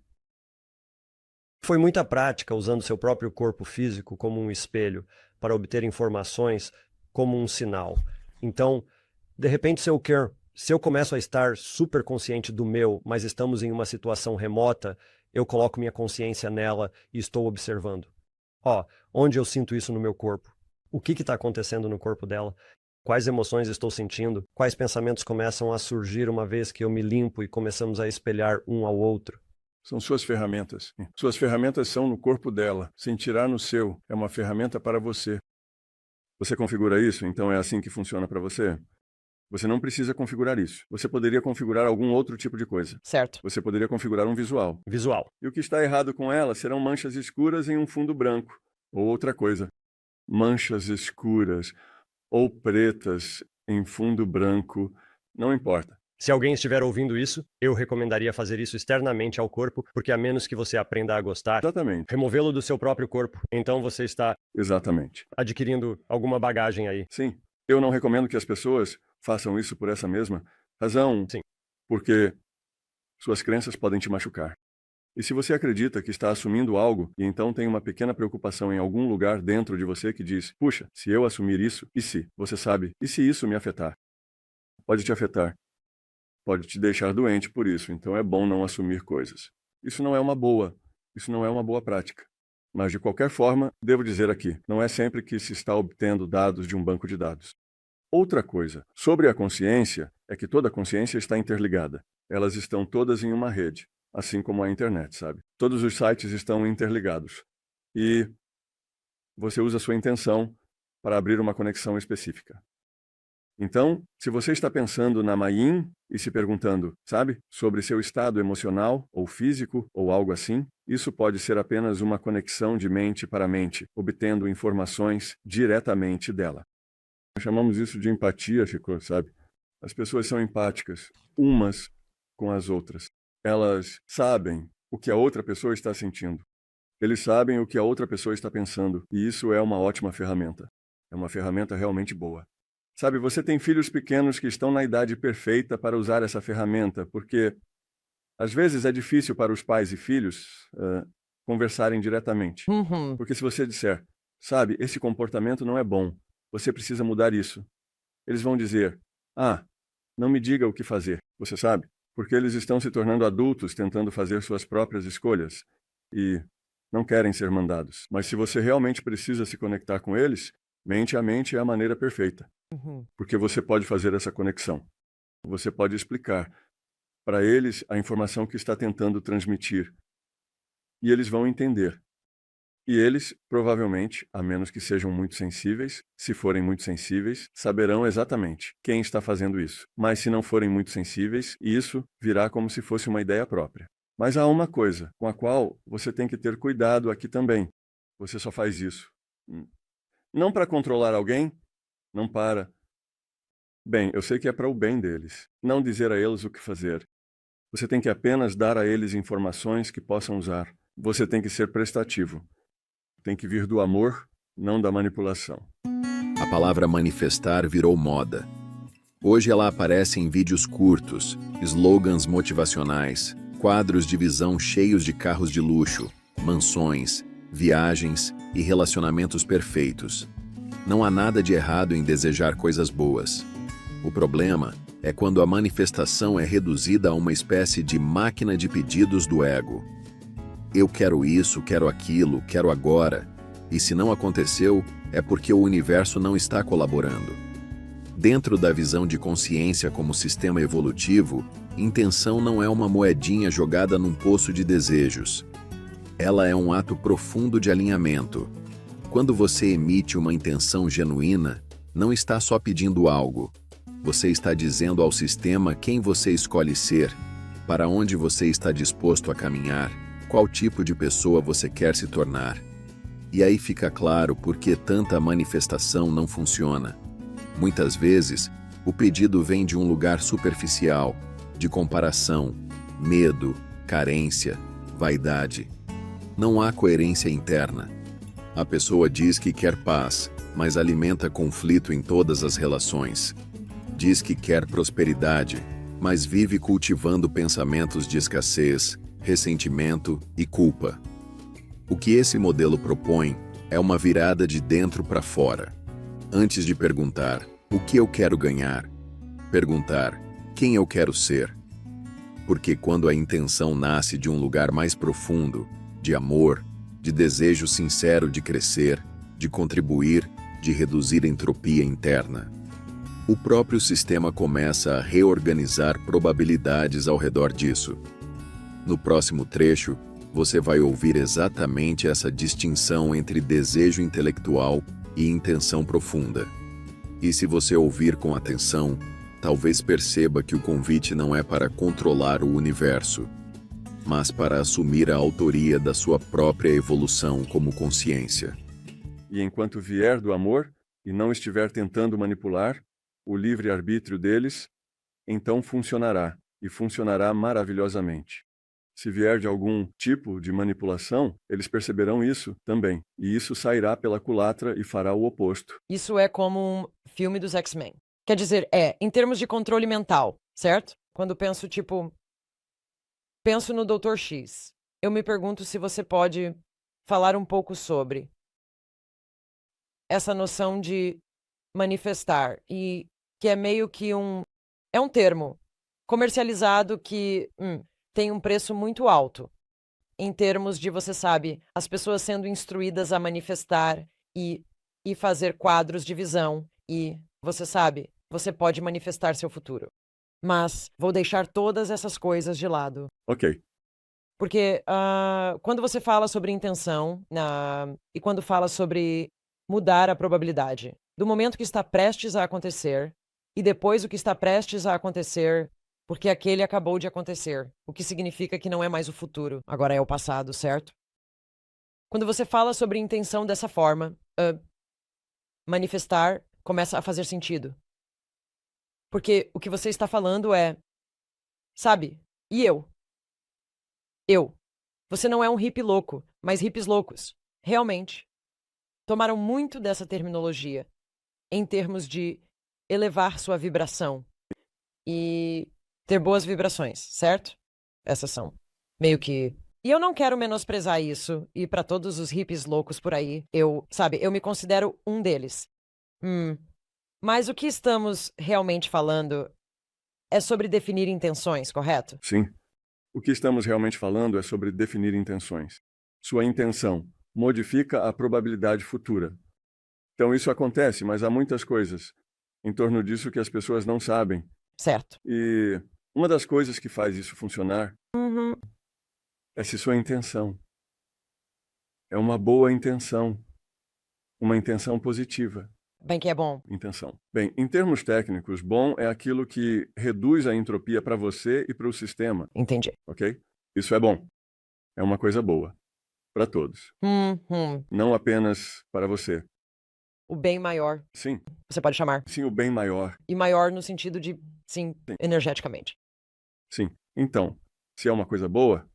foi muita prática usando seu próprio corpo físico como um espelho para obter informações como um sinal. Então, de repente, se eu começo a estar super consciente do meu, mas estamos em uma situação remota, eu coloco minha consciência nela e estou observando. Onde eu sinto isso no meu corpo? O que está acontecendo no corpo dela? Quais emoções estou sentindo? Quais pensamentos começam a surgir uma vez que eu me limpo e começamos a espelhar um ao outro? São suas ferramentas. Suas ferramentas são no corpo dela. Sem tirar no seu, é uma ferramenta para você. Você configura isso? Então é assim que funciona para você? Você não precisa configurar isso. Você poderia configurar algum outro tipo de coisa. Certo. Você poderia configurar um visual. Visual. E o que está errado com ela serão manchas escuras em um fundo branco. Ou outra coisa. Manchas escuras ou pretas em fundo branco. Não importa. Se alguém estiver ouvindo isso, eu recomendaria fazer isso externamente ao corpo, porque a menos que você aprenda a gostar, Exatamente. removê-lo do seu próprio corpo, então você está Exatamente. adquirindo alguma bagagem aí. Sim. Eu não recomendo que as pessoas façam isso por essa mesma razão. Sim. Porque suas crenças podem te machucar. E se você acredita que está assumindo algo e então tem uma pequena preocupação em algum lugar dentro de você que diz, puxa, se eu assumir isso, e se? Você sabe, e se isso me afetar? Pode te afetar. Pode te deixar doente por isso, então é bom não assumir coisas. Isso não é uma boa prática. Mas, de qualquer forma, devo dizer aqui, não é sempre que se está obtendo dados de um banco de dados. Outra coisa, sobre a consciência, é que toda consciência está interligada. Elas estão todas em uma rede, assim como a internet, sabe? Todos os sites estão interligados. E você usa a sua intenção para abrir uma conexão específica. Então, se você está pensando na Mayin e se perguntando, sabe, sobre seu estado emocional ou físico ou algo assim, isso pode ser apenas uma conexão de mente para mente, obtendo informações diretamente dela. Nós chamamos isso de empatia, Chico, sabe? As pessoas são empáticas, umas com as outras. Elas sabem o que a outra pessoa está sentindo. Eles sabem o que a outra pessoa está pensando, e isso é uma ótima ferramenta. É uma ferramenta realmente boa. Sabe, você tem filhos pequenos que estão na idade perfeita para usar essa ferramenta, porque às vezes é difícil para os pais e filhos conversarem diretamente. Uhum. Porque se você disser, sabe, esse comportamento não é bom, você precisa mudar isso. Eles vão dizer, não me diga o que fazer, você sabe? Porque eles estão se tornando adultos tentando fazer suas próprias escolhas. e não querem ser mandados. Mas se você realmente precisa se conectar com eles, mente a mente é a maneira perfeita. Porque você pode fazer essa conexão. Você pode explicar para eles a informação que está tentando transmitir. E eles vão entender. E eles, provavelmente, a menos que sejam muito sensíveis, se forem muito sensíveis, saberão exatamente quem está fazendo isso. Mas se não forem muito sensíveis, isso virá como se fosse uma ideia própria. Mas há uma coisa com a qual você tem que ter cuidado aqui também. Você só faz isso. Não para controlar alguém, não para. Bem, eu sei que é para o bem deles. Não dizer a eles o que fazer. Você tem que apenas dar a eles informações que possam usar. Você tem que ser prestativo. Tem que vir do amor, não da manipulação. A palavra manifestar virou moda. Hoje ela aparece em vídeos curtos, slogans motivacionais, quadros de visão cheios de carros de luxo, mansões, viagens e relacionamentos perfeitos. Não há nada de errado em desejar coisas boas. O problema é quando a manifestação é reduzida a uma espécie de máquina de pedidos do ego. Eu quero isso, quero aquilo, quero agora. E se não aconteceu, é porque o universo não está colaborando. Dentro da visão de consciência como sistema evolutivo, intenção não é uma moedinha jogada num poço de desejos. Ela é um ato profundo de alinhamento. Quando você emite uma intenção genuína, não está só pedindo algo. Você está dizendo ao sistema quem você escolhe ser, para onde você está disposto a caminhar, qual tipo de pessoa você quer se tornar. E aí fica claro por que tanta manifestação não funciona. Muitas vezes, o pedido vem de um lugar superficial, de comparação, medo, carência, vaidade. Não há coerência interna. A pessoa diz que quer paz, mas alimenta conflito em todas as relações. Diz que quer prosperidade, mas vive cultivando pensamentos de escassez, ressentimento e culpa. O que esse modelo propõe é uma virada de dentro para fora. Antes de perguntar o que eu quero ganhar, perguntar quem eu quero ser. Porque quando a intenção nasce de um lugar mais profundo, de amor, de desejo sincero de crescer, de contribuir, de reduzir a entropia interna, o próprio sistema começa a reorganizar probabilidades ao redor disso. No próximo trecho, você vai ouvir exatamente essa distinção entre desejo intelectual e intenção profunda. E se você ouvir com atenção, talvez perceba que o convite não é para controlar o universo, mas para assumir a autoria da sua própria evolução como consciência. E enquanto vier do amor e não estiver tentando manipular o livre-arbítrio deles, então funcionará, e funcionará maravilhosamente. Se vier de algum tipo de manipulação, eles perceberão isso também, e isso sairá pela culatra e fará o oposto. Isso é como um filme dos X-Men. Quer dizer, em termos de controle mental, certo? Quando penso, penso no Dr. X, eu me pergunto se você pode falar um pouco sobre essa noção de manifestar, e que é meio que é um termo comercializado que tem um preço muito alto, em termos de, você sabe, as pessoas sendo instruídas a manifestar e fazer quadros de visão, e, você sabe, você pode manifestar seu futuro. Mas vou deixar todas essas coisas de lado. Ok. Porque quando você fala sobre intenção, e quando fala sobre mudar a probabilidade do momento que está prestes a acontecer, e depois o que está prestes a acontecer, porque aquele acabou de acontecer, o que significa que não é mais o futuro, agora é o passado, certo? Quando você fala sobre intenção dessa forma, manifestar começa a fazer sentido. Porque o que você está falando é, sabe, e eu? Eu. Você não é um hippie louco, mas hippies loucos, realmente, tomaram muito dessa terminologia em termos de elevar sua vibração e ter boas vibrações, certo? Essas são meio que... E eu não quero menosprezar isso, e para todos os hippies loucos por aí, eu me considero um deles. Mas o que estamos realmente falando é sobre definir intenções, correto? Sim. O que estamos realmente falando é sobre definir intenções. sua intenção modifica a probabilidade futura. Então isso acontece, mas há muitas coisas em torno disso que as pessoas não sabem. Certo. E uma das coisas que faz isso funcionar é se sua intenção é uma boa intenção, uma intenção positiva. Bem que é bom. Intenção. Bem, em termos técnicos, bom é aquilo que reduz a entropia para você e para o sistema, Entendi. ok? Isso é bom. É uma coisa boa para todos, não apenas para você. O bem maior, Sim, você pode chamar. sim, o bem maior. E maior no sentido de, sim, energeticamente. Sim. Então, se é uma coisa boa,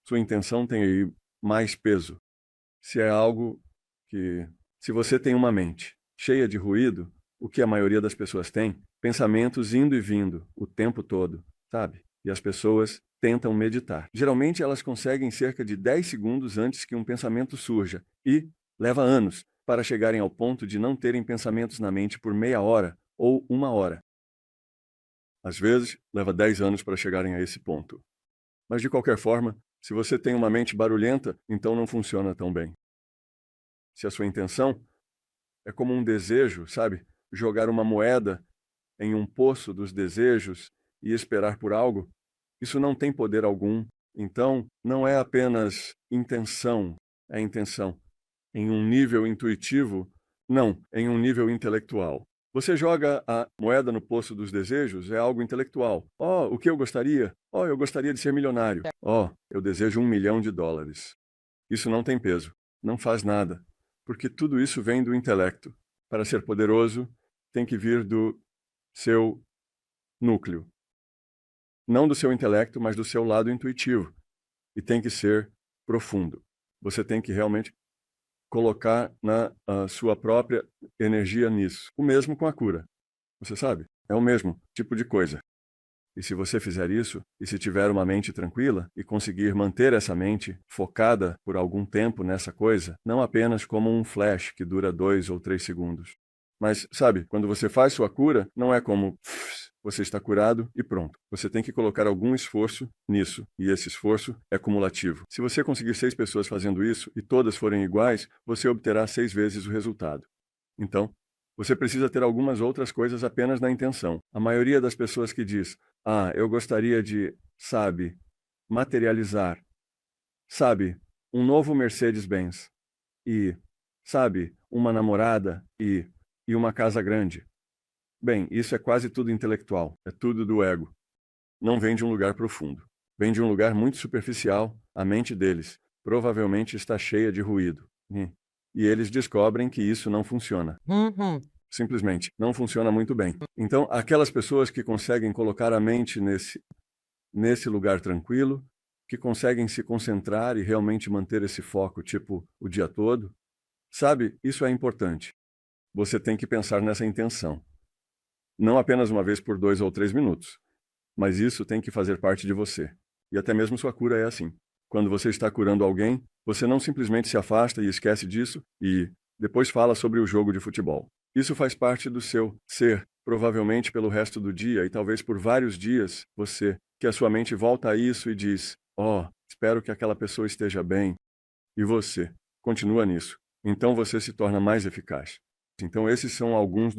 sua intenção tem aí mais peso. Se é algo que... Se você tem uma mente cheia de ruído, o que a maioria das pessoas tem, pensamentos indo e vindo o tempo todo, sabe? E as pessoas tentam meditar. Geralmente elas conseguem cerca de 10 segundos antes que um pensamento surja e leva anos para chegarem ao ponto de não terem pensamentos na mente por meia hora ou uma hora. Às vezes, leva 10 anos para chegarem a esse ponto. Mas, de qualquer forma, se você tem uma mente barulhenta, então não funciona tão bem. Se a sua intenção é como um desejo, sabe? Jogar uma moeda em um poço dos desejos e esperar por algo, isso não tem poder algum. Então, não é apenas intenção, é intenção. Em um nível intuitivo, não, em um nível intelectual. Você joga a moeda no poço dos desejos, é algo intelectual. Oh, o que eu gostaria? Oh, eu gostaria de ser milionário. Oh, eu desejo $1 milhão. Isso não tem peso, não faz nada, porque tudo isso vem do intelecto. Para ser poderoso, tem que vir do seu núcleo. Não do seu intelecto, mas do seu lado intuitivo. E tem que ser profundo. Você tem que realmente colocar na sua própria energia nisso. O mesmo com a cura. Você sabe? É o mesmo tipo de coisa. E se você fizer isso, e se tiver uma mente tranquila, e conseguir manter essa mente focada por algum tempo nessa coisa, não apenas como um flash que dura 2 ou 3 segundos. Mas, sabe, quando você faz sua cura, não é como você está curado e pronto. Você tem que colocar algum esforço nisso, e esse esforço é cumulativo. Se você conseguir 6 pessoas fazendo isso, e todas forem iguais, você obterá 6 vezes o resultado. Então, você precisa ter algumas outras coisas apenas na intenção. A maioria das pessoas que diz, eu gostaria de, sabe, materializar, sabe, um novo Mercedes-Benz, e, sabe, uma namorada e uma casa grande. Bem, isso é quase tudo intelectual, é tudo do ego. Não vem de um lugar profundo. Vem de um lugar muito superficial, a mente deles provavelmente está cheia de ruído. E eles descobrem que isso não funciona. Simplesmente não funciona muito bem. Então, aquelas pessoas que conseguem colocar a mente nesse lugar tranquilo, que conseguem se concentrar e realmente manter esse foco, tipo, o dia todo, sabe, isso é importante. Você tem que pensar nessa intenção. Não apenas uma vez por 2 ou 3 minutos, mas isso tem que fazer parte de você. E até mesmo sua cura é assim. Quando você está curando alguém, você não simplesmente se afasta e esquece disso e depois fala sobre o jogo de futebol. Isso faz parte do seu ser, provavelmente pelo resto do dia e talvez por vários dias, que a sua mente volta a isso e diz, espero que aquela pessoa esteja bem. E você continua nisso. Então você se torna mais eficaz. Então esses são alguns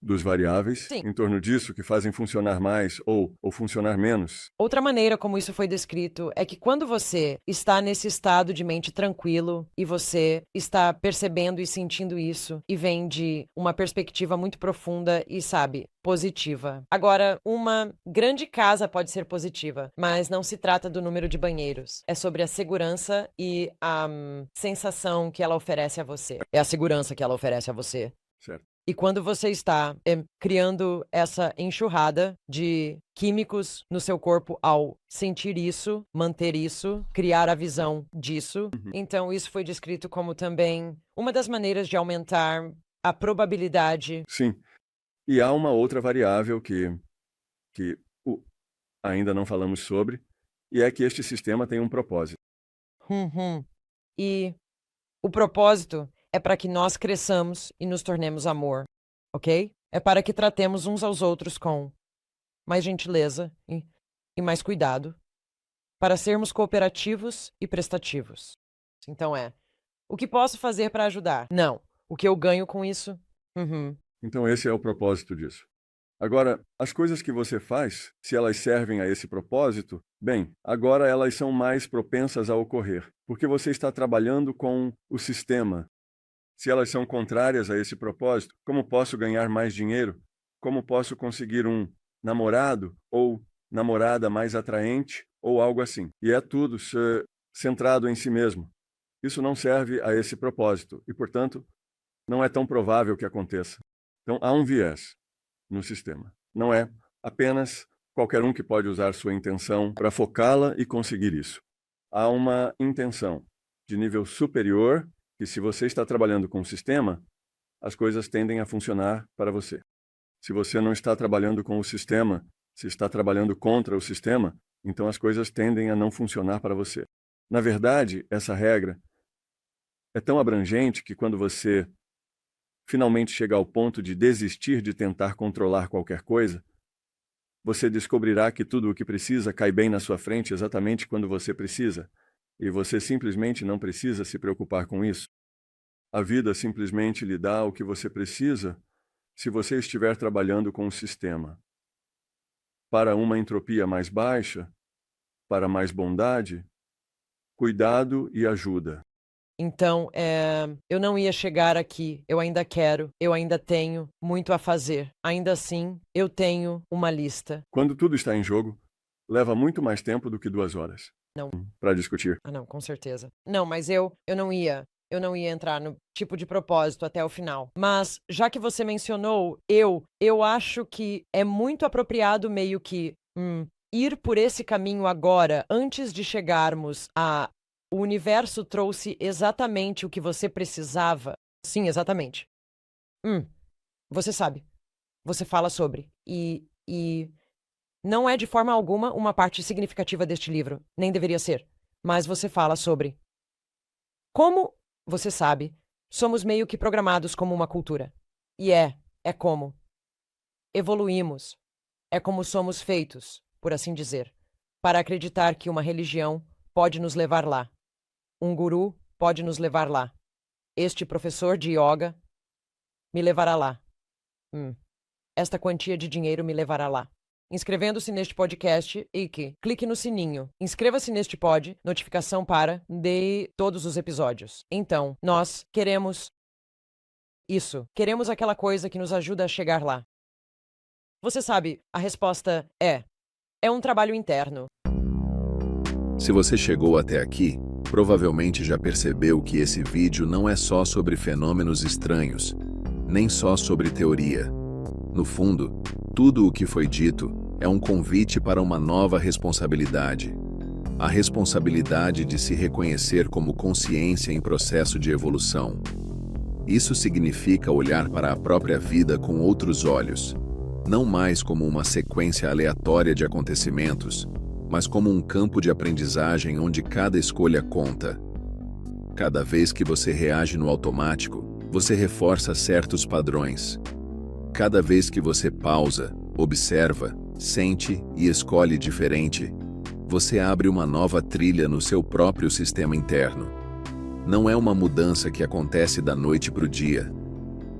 dos variáveis em torno disso que fazem funcionar mais ou funcionar menos. Outra maneira como isso foi descrito é que quando você está nesse estado de mente tranquilo e você está percebendo e sentindo isso e vem de uma perspectiva muito profunda e, sabe, positiva. Agora, uma grande casa pode ser positiva, mas não se trata do número de banheiros. É sobre a segurança e a sensação que ela oferece a você. É a segurança que ela oferece a você. Certo. E quando você está criando essa enxurrada de químicos no seu corpo ao sentir isso, manter isso, criar a visão disso, então isso foi descrito como também uma das maneiras de aumentar a probabilidade. Sim. E há uma outra variável que ainda não falamos sobre, e é que este sistema tem um propósito. E o propósito é para que nós cresçamos e nos tornemos amor, ok? É para que tratemos uns aos outros com mais gentileza e mais cuidado, para sermos cooperativos e prestativos. Então o que posso fazer para ajudar? Não. O que eu ganho com isso? Então esse é o propósito disso. Agora, as coisas que você faz, se elas servem a esse propósito, bem, agora elas são mais propensas a ocorrer, porque você está trabalhando com o sistema. Se elas são contrárias a esse propósito, como posso ganhar mais dinheiro? Como posso conseguir um namorado ou namorada mais atraente ou algo assim? E é tudo centrado em si mesmo. Isso não serve a esse propósito e, portanto, não é tão provável que aconteça. Então, há um viés no sistema. Não é apenas qualquer um que pode usar sua intenção para focá-la e conseguir isso. Há uma intenção de nível superior que, se você está trabalhando com o sistema, as coisas tendem a funcionar para você. Se você não está trabalhando com o sistema, se está trabalhando contra o sistema, então as coisas tendem a não funcionar para você. Na verdade, essa regra é tão abrangente que quando você finalmente chega ao ponto de desistir de tentar controlar qualquer coisa, você descobrirá que tudo o que precisa cai bem na sua frente exatamente quando você precisa, e você simplesmente não precisa se preocupar com isso. A vida simplesmente lhe dá o que você precisa se você estiver trabalhando com o sistema. Para uma entropia mais baixa, para mais bondade, cuidado e ajuda. Então, eu não ia chegar aqui. Eu ainda quero, eu ainda tenho muito a fazer. Ainda assim, eu tenho uma lista. Quando tudo está em jogo, leva muito mais tempo do que 2 horas. Não. Para discutir. Não, com certeza. Não, mas eu não ia entrar no tipo de propósito até o final. Mas, já que você mencionou, eu acho que é muito apropriado meio que ir por esse caminho agora, antes de chegarmos a... O universo trouxe exatamente o que você precisava. Sim, exatamente. Você sabe. Você fala sobre. E não é de forma alguma uma parte significativa deste livro. Nem deveria ser. Mas você fala sobre. Como, você sabe, somos meio que programados como uma cultura. E é como. Evoluímos. É como somos feitos, por assim dizer, para acreditar que uma religião pode nos levar lá. Um guru pode nos levar lá. Este professor de yoga me levará lá. Esta quantia de dinheiro me levará lá. Inscrevendo-se neste podcast e clique no sininho. Inscreva-se neste pod, notificação para de todos os episódios. Então, nós queremos isso. Queremos aquela coisa que nos ajuda a chegar lá. Você sabe, a resposta é um trabalho interno. Se você chegou até aqui, provavelmente já percebeu que esse vídeo não é só sobre fenômenos estranhos, nem só sobre teoria. No fundo, tudo o que foi dito é um convite para uma nova responsabilidade. A responsabilidade de se reconhecer como consciência em processo de evolução. Isso significa olhar para a própria vida com outros olhos, não mais como uma sequência aleatória de acontecimentos, mas como um campo de aprendizagem onde cada escolha conta. Cada vez que você reage no automático, você reforça certos padrões. Cada vez que você pausa, observa, sente e escolhe diferente, você abre uma nova trilha no seu próprio sistema interno. Não é uma mudança que acontece da noite para o dia.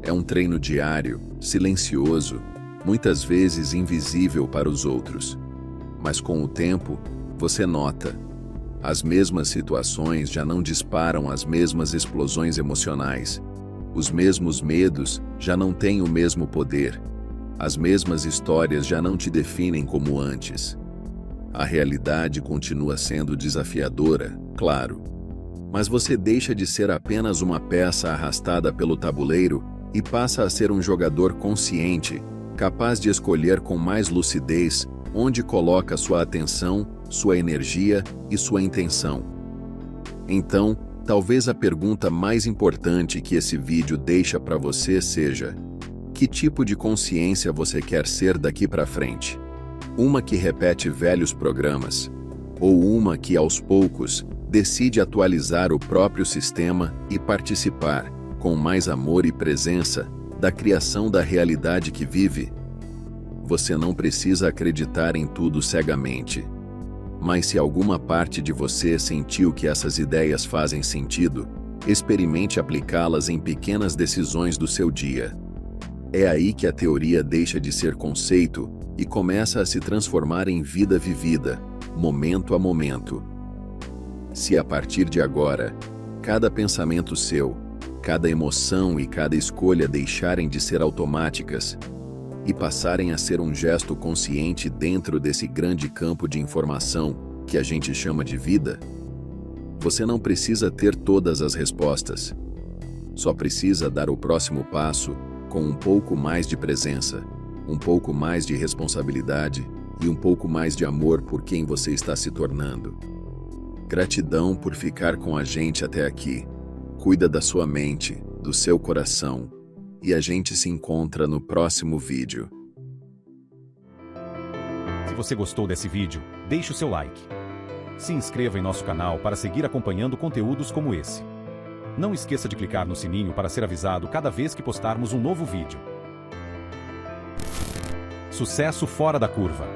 É um treino diário, silencioso, muitas vezes invisível para os outros. Mas com o tempo, você nota. As mesmas situações já não disparam as mesmas explosões emocionais. Os mesmos medos já não têm o mesmo poder. As mesmas histórias já não te definem como antes. A realidade continua sendo desafiadora, claro. Mas você deixa de ser apenas uma peça arrastada pelo tabuleiro e passa a ser um jogador consciente, capaz de escolher com mais lucidez onde coloca sua atenção, sua energia e sua intenção. Então, talvez a pergunta mais importante que esse vídeo deixa para você seja: que tipo de consciência você quer ser daqui para frente? Uma que repete velhos programas, ou uma que, aos poucos, decide atualizar o próprio sistema e participar, com mais amor e presença, da criação da realidade que vive? Você não precisa acreditar em tudo cegamente. Mas se alguma parte de você sentiu que essas ideias fazem sentido, experimente aplicá-las em pequenas decisões do seu dia. É aí que a teoria deixa de ser conceito e começa a se transformar em vida vivida, momento a momento. Se a partir de agora, cada pensamento seu, cada emoção e cada escolha deixarem de ser automáticas e passarem a ser um gesto consciente dentro desse grande campo de informação que a gente chama de vida, você não precisa ter todas as respostas. Só precisa dar o próximo passo com um pouco mais de presença, um pouco mais de responsabilidade e um pouco mais de amor por quem você está se tornando. Gratidão por ficar com a gente até aqui. Cuida da sua mente, do seu coração, e a gente se encontra no próximo vídeo. Se você gostou desse vídeo, deixe o seu like. Se inscreva em nosso canal para seguir acompanhando conteúdos como esse. Não esqueça de clicar no sininho para ser avisado cada vez que postarmos um novo vídeo. Sucesso fora da curva!